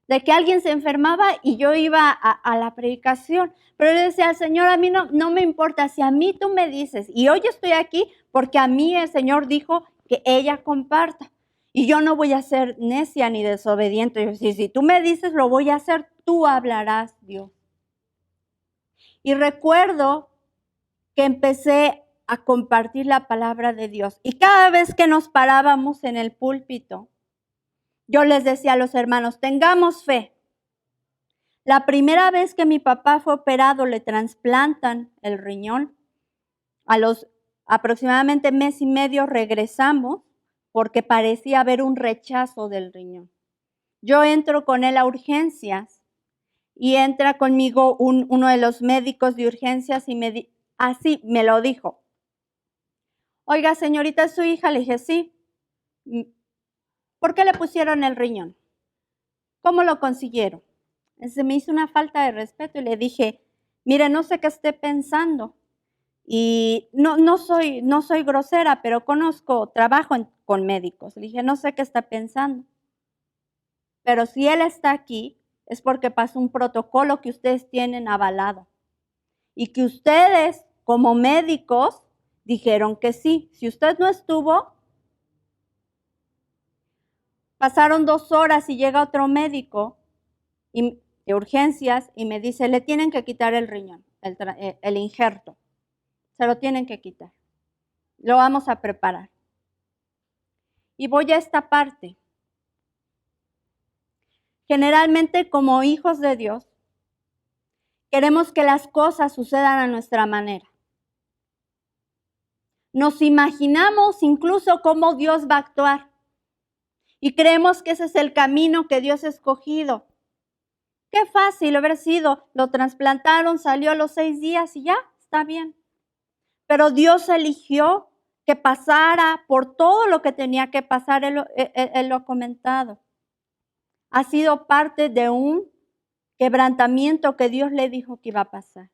de que alguien se enfermaba y yo iba a la predicación. Pero yo decía, Señor, a mí no me importa, si a mí tú me dices, y hoy estoy aquí porque a mí el Señor dijo que ella comparta. Y yo no voy a ser necia ni desobediente. Yo decía, si tú me dices lo voy a hacer, tú hablarás, Dios. Y recuerdo que empecé a compartir la palabra de Dios. Y cada vez que nos parábamos en el púlpito, yo les decía a los hermanos, tengamos fe. La primera vez que mi papá fue operado, le trasplantan el riñón. A los aproximadamente mes y medio regresamos porque parecía haber un rechazo del riñón. Yo entro con él a urgencias y entra conmigo uno de los médicos de urgencias y así me lo dijo. Oiga, señorita, ¿es su hija? Le dije, sí. ¿Por qué le pusieron el riñón? ¿Cómo lo consiguieron? Se me hizo una falta de respeto y le dije, mire, no sé qué esté pensando. Y no soy grosera, pero trabajo con médicos. Le dije, no sé qué está pensando. Pero si él está aquí, es porque pasó un protocolo que ustedes tienen avalado. Y que ustedes, como médicos, dijeron que sí. Si usted no estuvo, pasaron 2 horas y llega otro médico de urgencias y me dice, le tienen que quitar el riñón, el injerto. Se lo tienen que quitar. Lo vamos a preparar. Y voy a esta parte. Generalmente, como hijos de Dios, queremos que las cosas sucedan a nuestra manera. Nos imaginamos incluso cómo Dios va a actuar. Y creemos que ese es el camino que Dios ha escogido. Qué fácil haber sido. Lo trasplantaron, salió a los 6 días y ya, está bien. Pero Dios eligió que pasara por todo lo que tenía que pasar. Él lo ha comentado. Ha sido parte de un quebrantamiento que Dios le dijo que iba a pasar.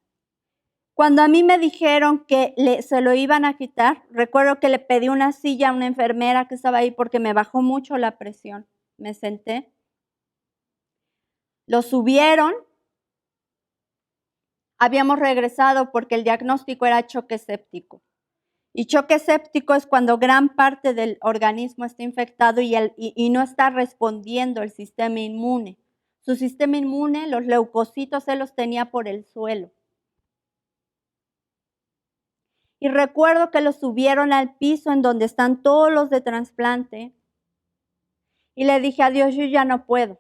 Cuando a mí me dijeron que se lo iban a quitar, recuerdo que le pedí una silla a una enfermera que estaba ahí porque me bajó mucho la presión. Me senté. Lo subieron. Habíamos regresado porque el diagnóstico era choque séptico. Y choque séptico es cuando gran parte del organismo está infectado y no está respondiendo el sistema inmune. Su sistema inmune, los leucocitos, él los tenía por el suelo. Y recuerdo que lo subieron al piso en donde están todos los de trasplante. Y le dije a Dios, yo ya no puedo.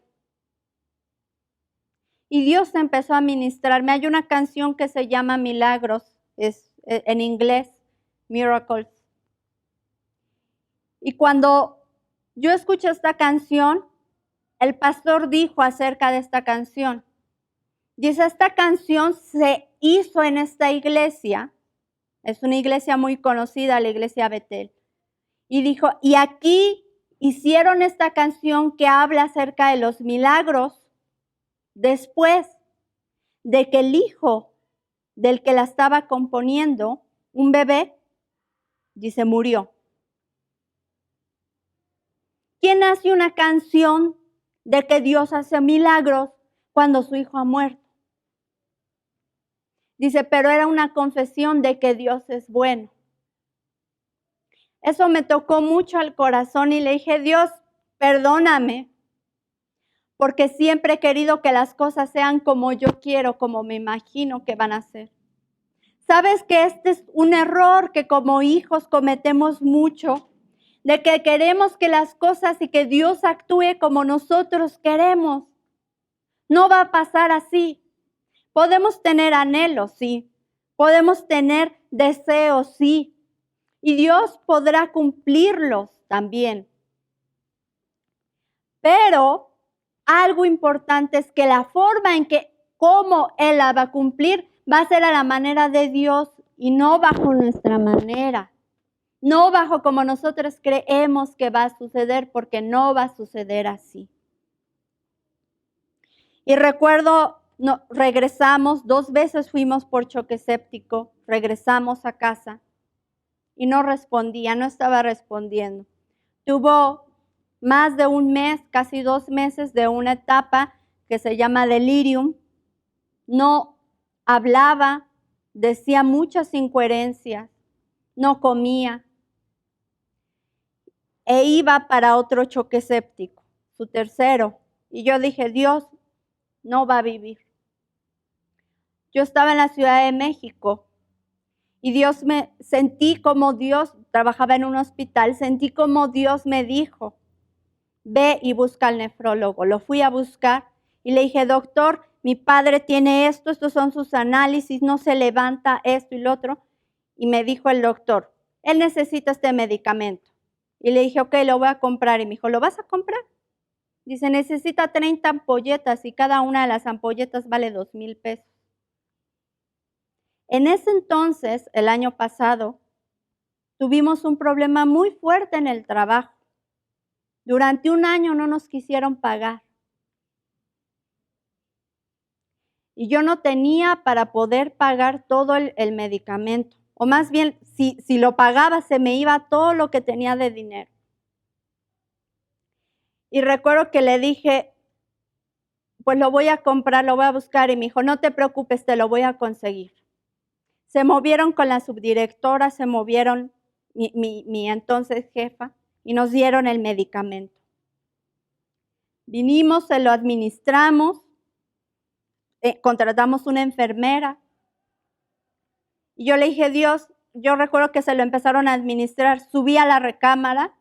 Y Dios empezó a ministrarme. Hay una canción que se llama Milagros, es en inglés, Miracles. Y cuando yo escuché esta canción, el pastor dijo acerca de esta canción. Dice, esta canción se hizo en esta iglesia. Es una iglesia muy conocida, la iglesia Betel. Y dijo, y aquí hicieron esta canción que habla acerca de los milagros después de que el hijo del que la estaba componiendo, un bebé, dice, murió. ¿Quién hace una canción de que Dios hace milagros cuando su hijo ha muerto? Dice, pero era una confesión de que Dios es bueno. Eso me tocó mucho al corazón y le dije, Dios, perdóname, porque siempre he querido que las cosas sean como yo quiero, como me imagino que van a ser. ¿Sabes que este es un error que como hijos cometemos mucho? De que queremos que las cosas y que Dios actúe como nosotros queremos. No va a pasar así. Podemos tener anhelos, sí. Podemos tener deseos, sí. Y Dios podrá cumplirlos también. Pero algo importante es que la forma en que, cómo Él la va a cumplir, va a ser a la manera de Dios y no bajo nuestra manera. No bajo como nosotros creemos que va a suceder, porque no va a suceder así. Y recuerdo, regresamos, 2 veces fuimos por choque séptico, regresamos a casa y no respondía, no estaba respondiendo. Tuvo más de 1 mes, casi 2 meses de una etapa que se llama delirium. No hablaba, decía muchas incoherencias, no comía. e iba para otro choque séptico, su tercero. Y yo dije, Dios no va a vivir. Yo estaba en la Ciudad de México y sentí como Dios, trabajaba en un hospital, sentí como Dios me dijo, ve y busca al nefrólogo. Lo fui a buscar y le dije, doctor, mi padre tiene esto, estos son sus análisis, no se levanta esto y lo otro. Y me dijo el doctor, él necesita este medicamento. Y le dije, ok, lo voy a comprar. Y me dijo, ¿lo vas a comprar? Dice, necesita 30 ampolletas y cada una de las ampolletas vale 2,000 pesos. En ese entonces, el año pasado, tuvimos un problema muy fuerte en el trabajo. Durante un año no nos quisieron pagar. Y yo no tenía para poder pagar todo el medicamento. O más bien, si lo pagaba, se me iba todo lo que tenía de dinero. Y recuerdo que le dije, pues lo voy a comprar, lo voy a buscar. Y me dijo, no te preocupes, te lo voy a conseguir. Se movieron con la subdirectora, se movieron mi entonces jefa y nos dieron el medicamento. Vinimos, se lo administramos, contratamos una enfermera. Y yo le dije, Dios, yo recuerdo que se lo empezaron a administrar, subí a la recámara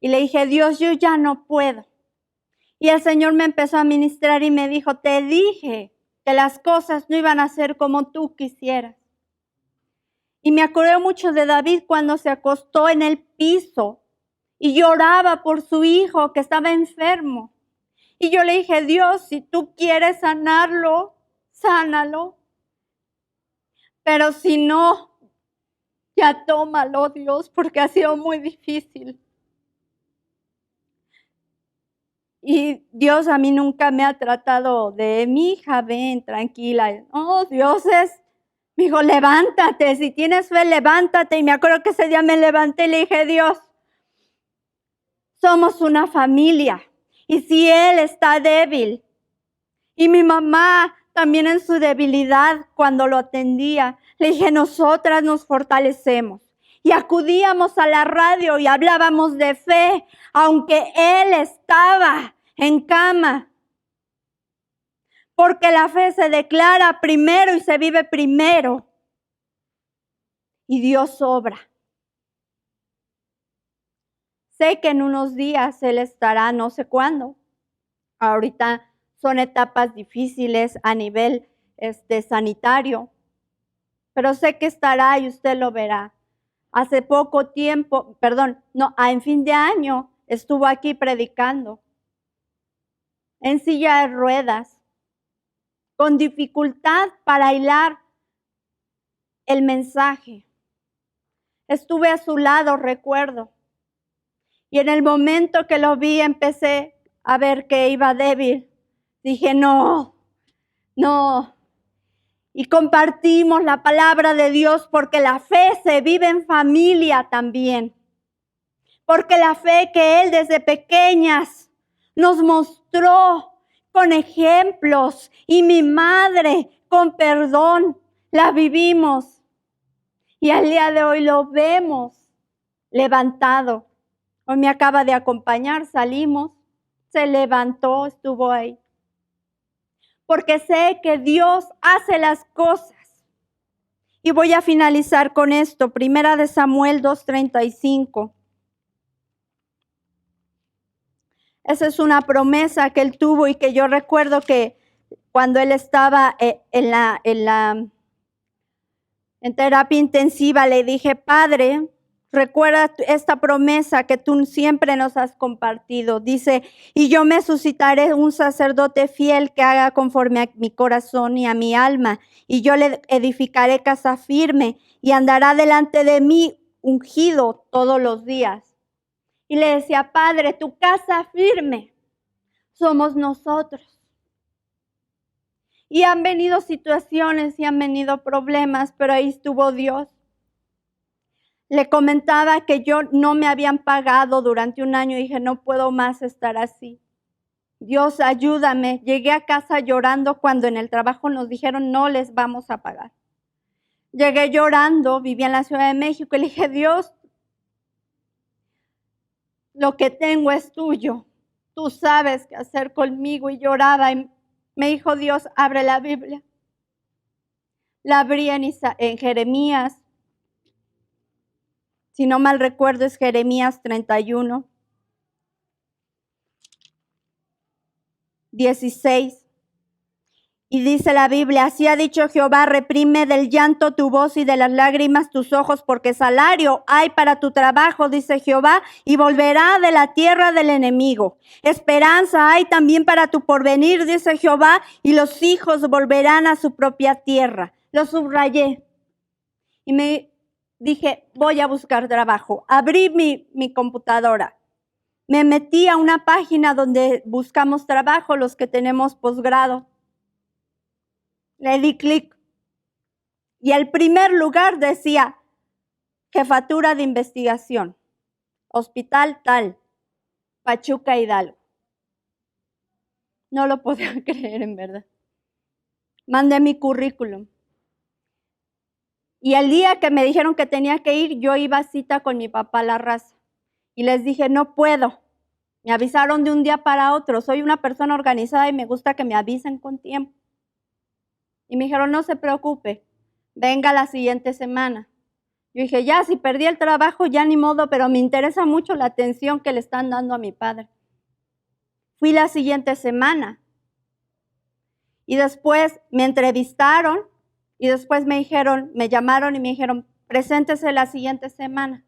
y le dije, Dios, yo ya no puedo. Y el Señor me empezó a ministrar y me dijo, te dije que las cosas no iban a ser como tú quisieras. Y me acordé mucho de David cuando se acostó en el piso y lloraba por su hijo que estaba enfermo. Y yo le dije, Dios, si tú quieres sanarlo, sánalo. Pero si no, ya tómalo, Dios, porque ha sido muy difícil. Y Dios a mí nunca me ha tratado de, mi hija, ven, tranquila. No, Dios me dijo, levántate, si tienes fe, levántate. Y me acuerdo que ese día me levanté y le dije, Dios, somos una familia. Y si Él está débil, y mi mamá también en su debilidad cuando lo atendía, le dije, nosotras nos fortalecemos. Y acudíamos a la radio y hablábamos de fe, aunque Él estaba en cama. Porque la fe se declara primero y se vive primero. Y Dios obra. Sé que en unos días Él estará, no sé cuándo. Ahorita son etapas difíciles a nivel sanitario. Pero sé que estará y usted lo verá. Hace poco tiempo, en fin de año estuvo aquí predicando. En silla de ruedas. Con dificultad para hilar el mensaje. Estuve a su lado, recuerdo. Y en el momento que lo vi, empecé a ver que iba débil. Dije, no. Y compartimos la palabra de Dios porque la fe se vive en familia también. Porque la fe que Él desde pequeñas nos mostró con ejemplos y mi madre con perdón la vivimos. Y al día de hoy lo vemos levantado. Hoy me acaba de acompañar, salimos, se levantó, estuvo ahí. Porque sé que Dios hace las cosas. Y voy a finalizar con esto, 1 Samuel 2:35. Esa es una promesa que él tuvo y que yo recuerdo que cuando él estaba en terapia intensiva, le dije, Padre, recuerda esta promesa que tú siempre nos has compartido. Dice, y yo me suscitaré un sacerdote fiel que haga conforme a mi corazón y a mi alma. Y yo le edificaré casa firme y andará delante de mí ungido todos los días. Y le decía, Padre, tu casa firme somos nosotros. Y han venido situaciones y han venido problemas, pero ahí estuvo Dios. Le comentaba que yo no me habían pagado durante un año y dije, no puedo más estar así. Dios, ayúdame. Llegué a casa llorando cuando en el trabajo nos dijeron, no les vamos a pagar. Llegué llorando, vivía en la Ciudad de México y le dije, Dios, lo que tengo es tuyo. Tú sabes qué hacer conmigo. Y lloraba y me dijo Dios, abre la Biblia. La abrí en Jeremías. Si no mal recuerdo es Jeremías 31, 16. Y dice la Biblia, así ha dicho Jehová, reprime del llanto tu voz y de las lágrimas tus ojos, porque salario hay para tu trabajo, dice Jehová, y volverá de la tierra del enemigo. Esperanza hay también para tu porvenir, dice Jehová, y los hijos volverán a su propia tierra. Lo subrayé y me dije, voy a buscar trabajo. Abrí mi computadora. Me metí a una página donde buscamos trabajo, los que tenemos posgrado. Le di clic y el primer lugar decía Jefatura de Investigación, Hospital tal, Pachuca, Hidalgo. No lo podía creer, en verdad. Mandé mi currículum. Y el día que me dijeron que tenía que ir, yo iba a cita con mi papá La Raza. Y les dije, no puedo. Me avisaron de un día para otro. Soy una persona organizada y me gusta que me avisen con tiempo. Y me dijeron, no se preocupe, venga la siguiente semana. Yo dije, ya, si perdí el trabajo, ya ni modo, pero me interesa mucho la atención que le están dando a mi padre. Fui la siguiente semana. Y después me entrevistaron y después me llamaron y me dijeron, preséntese la siguiente semana.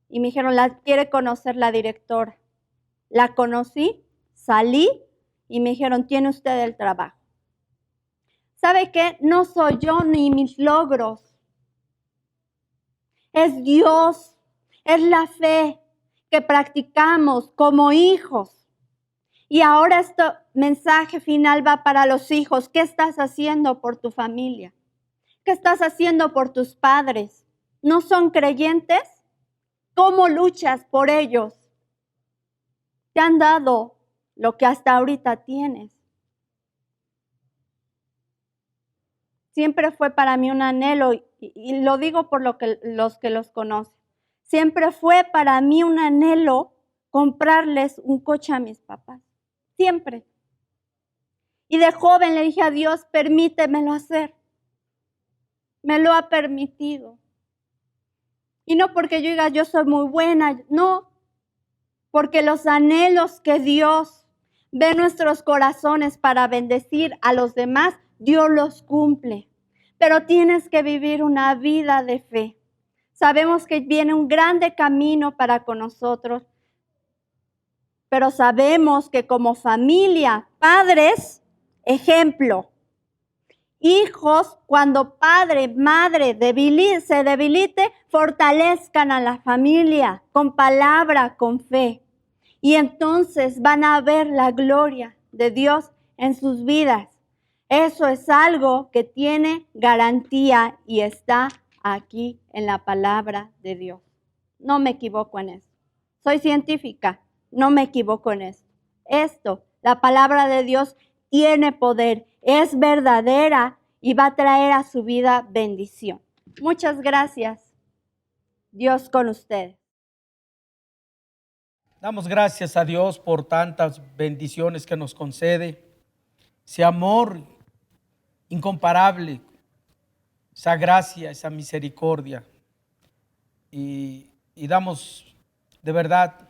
Y me dijeron, la quiere conocer la directora. La conocí, salí y me dijeron, tiene usted el trabajo. ¿Sabe qué? No soy yo ni mis logros. Es Dios, es la fe que practicamos como hijos. Y ahora este mensaje final va para los hijos. ¿Qué estás haciendo por tu familia? ¿Qué estás haciendo por tus padres? ¿No son creyentes? ¿Cómo luchas por ellos? Te han dado lo que hasta ahorita tienes. Siempre fue para mí un anhelo, y lo digo por los que los conocen. Siempre fue para mí un anhelo comprarles un coche a mis papás. Siempre. Y de joven le dije a Dios, permítemelo hacer. Me lo ha permitido. Y no porque yo diga, yo soy muy buena, no. Porque los anhelos que Dios ve en nuestros corazones para bendecir a los demás, Dios los cumple. Pero tienes que vivir una vida de fe. Sabemos que viene un grande camino para con nosotros, pero sabemos que como familia, padres, ejemplo, hijos, cuando padre, madre se debilite, fortalezcan a la familia con palabra, con fe. Y entonces van a ver la gloria de Dios en sus vidas. Eso es algo que tiene garantía y está aquí en la palabra de Dios. No me equivoco en eso. Soy científica, no me equivoco en esto. La palabra de Dios tiene poder, es verdadera y va a traer a su vida bendición. Muchas gracias. Dios con ustedes. Damos gracias a Dios por tantas bendiciones que nos concede, ese amor incomparable, esa gracia, esa misericordia. Y damos de verdad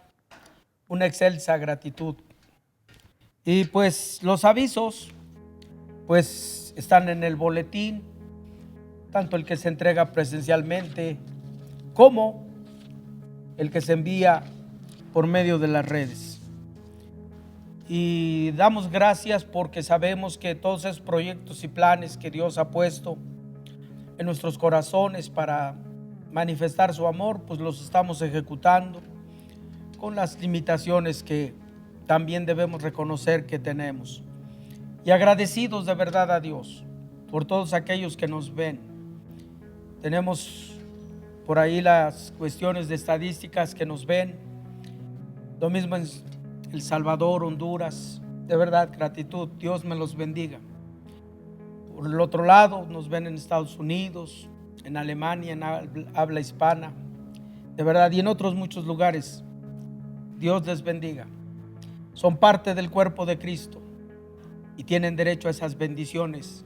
una excelsa gratitud. Y pues los avisos pues están en el boletín, tanto el que se entrega presencialmente como el que se envía por medio de las redes. Y damos gracias porque sabemos que todos esos proyectos y planes que Dios ha puesto en nuestros corazones para manifestar su amor, pues los estamos ejecutando con las limitaciones que también debemos reconocer que tenemos. Y agradecidos de verdad a Dios por todos aquellos que nos ven. Tenemos por ahí las cuestiones de estadísticas que nos ven. Lo mismo en El Salvador, Honduras. De verdad, gratitud. Dios me los bendiga. Por el otro lado, nos ven en Estados Unidos, en Alemania, en habla hispana. De verdad, y en otros muchos lugares. Dios les bendiga. Son parte del cuerpo de Cristo y tienen derecho a esas bendiciones,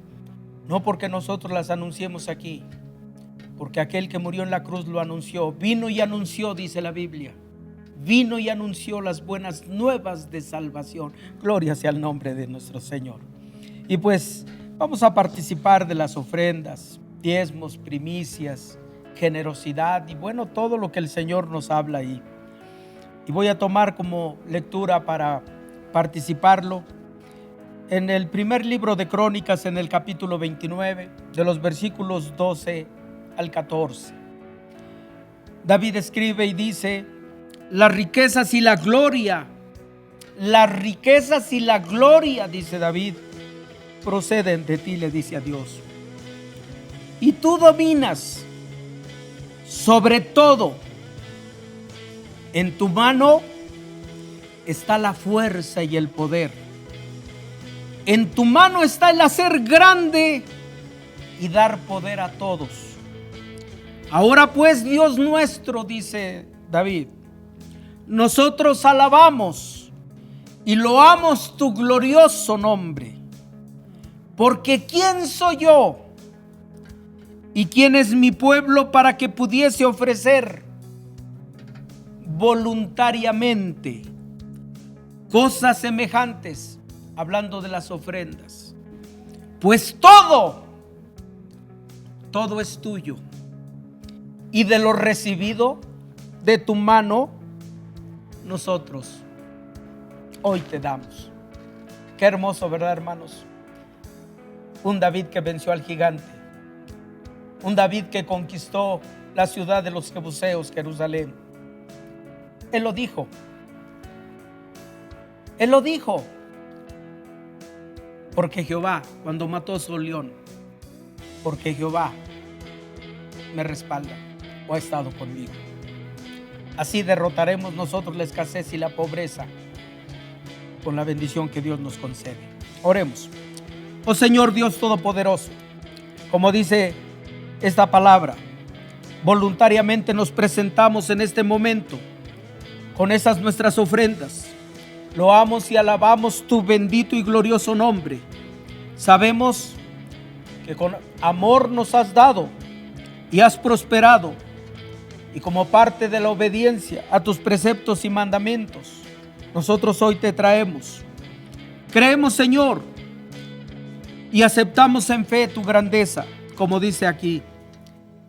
no porque nosotros las anunciemos aquí, porque aquel que murió en la cruz lo anunció, vino y anunció, dice la Biblia, vino y anunció las buenas nuevas de salvación. Gloria sea el nombre de nuestro Señor. Y pues vamos a participar de las ofrendas, diezmos, primicias, generosidad y bueno, todo lo que el Señor nos habla ahí. Y voy a tomar como lectura para participarlo en el primer libro de Crónicas, en el capítulo 29, de los versículos 12 al 14. David escribe y dice: las riquezas y la gloria, dice David, proceden de ti, le dice a Dios. Y tú dominas sobre todo. En tu mano está la fuerza y el poder. En tu mano está el hacer grande y dar poder a todos. Ahora pues, Dios nuestro, dice David, nosotros alabamos y loamos tu glorioso nombre. Porque ¿quién soy yo y quién es mi pueblo para que pudiese ofrecer voluntariamente cosas semejantes? Hablando de las ofrendas. Pues todo es tuyo, y de lo recibido de tu mano nosotros hoy te damos. Qué hermoso, ¿verdad, hermanos? Un David que venció al gigante, un David que conquistó la ciudad de los jebuseos, Jerusalén. Él lo dijo. Porque Jehová, cuando mató a Saúl león, porque Jehová me respalda o ha estado conmigo. Así derrotaremos nosotros la escasez y la pobreza con la bendición que Dios nos concede. Oremos. Oh Señor Dios Todopoderoso, como dice esta palabra, voluntariamente nos presentamos en este momento con esas nuestras ofrendas. Loamos y alabamos tu bendito y glorioso nombre. Sabemos que con amor nos has dado y has prosperado, y como parte de la obediencia a tus preceptos y mandamientos, nosotros hoy te traemos. Creemos, Señor, y aceptamos en fe tu grandeza, como dice aquí,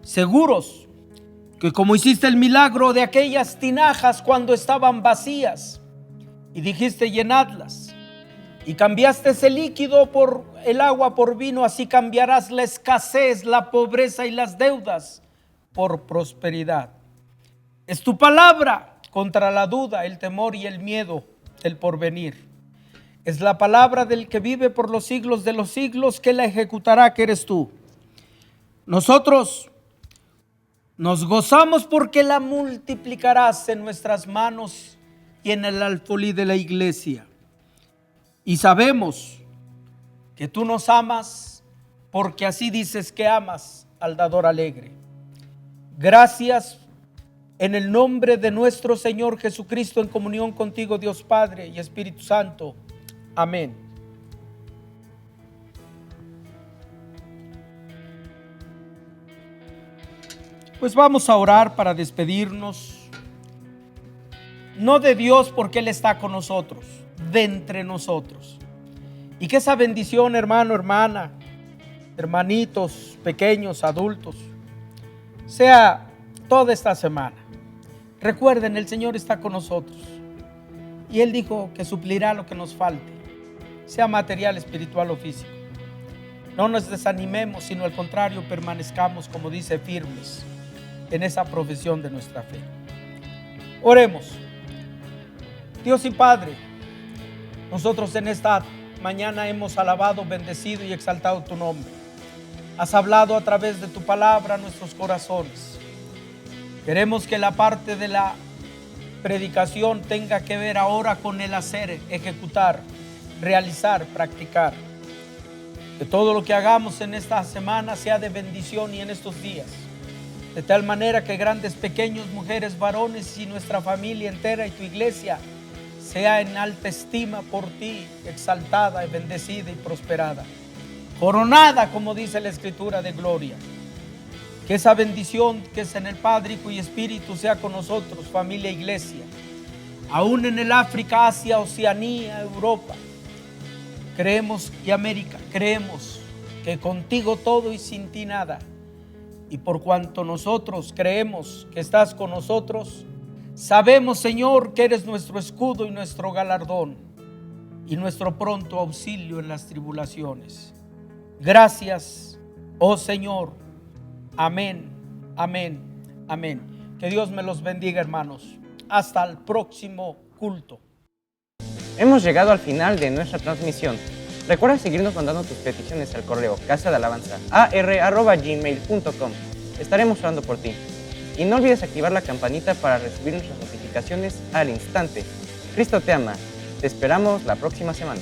seguros que como hiciste el milagro de aquellas tinajas cuando estaban vacías, y dijiste llenadlas, y cambiaste ese líquido por el agua por vino, así cambiarás la escasez, la pobreza y las deudas por prosperidad. Es tu palabra contra la duda, el temor y el miedo del porvenir. Es la palabra del que vive por los siglos de los siglos, que la ejecutará, que eres tú. Nosotros nos gozamos porque la multiplicarás en nuestras manos y en el alfolí de la iglesia. Y sabemos que tú nos amas, porque así dices que amas al dador alegre. Gracias en el nombre de nuestro Señor Jesucristo, en comunión contigo, Dios Padre y Espíritu Santo. Amén. Pues vamos a orar para despedirnos. No de Dios, porque Él está con nosotros, de entre nosotros. Y que esa bendición, hermano, hermana, hermanitos, pequeños, adultos, sea toda esta semana. Recuerden, el Señor está con nosotros. Y Él dijo que suplirá lo que nos falte, sea material, espiritual o físico. No nos desanimemos, sino al contrario, permanezcamos, como dice, firmes en esa profesión de nuestra fe. Oremos. Dios y Padre, nosotros en esta mañana hemos alabado, bendecido y exaltado tu nombre. Has hablado a través de tu palabra a nuestros corazones. Queremos que la parte de la predicación tenga que ver ahora con el hacer, ejecutar, realizar, practicar. Que todo lo que hagamos en esta semana sea de bendición y en estos días. de tal manera que grandes, pequeños, mujeres, varones y nuestra familia entera y tu iglesia sea en alta estima por ti, exaltada, bendecida y prosperada, coronada, como dice la Escritura, de gloria. Que esa bendición que es en el Padre, Hijo y Espíritu sea con nosotros, familia, iglesia, aún en el África, Asia, Oceanía, Europa. Creemos y América, creemos que contigo todo y sin ti nada. Y por cuanto nosotros creemos que estás con nosotros, sabemos, Señor, que eres nuestro escudo y nuestro galardón y nuestro pronto auxilio en las tribulaciones. Gracias, oh Señor. Amén, amén, amén. Que Dios me los bendiga, hermanos. Hasta el próximo culto. Hemos llegado al final de nuestra transmisión. Recuerda seguirnos mandando tus peticiones al correo casadealabanza@gmail.com. Estaremos orando por ti. Y no olvides activar la campanita para recibir nuestras notificaciones al instante. Cristo te ama. Te esperamos la próxima semana.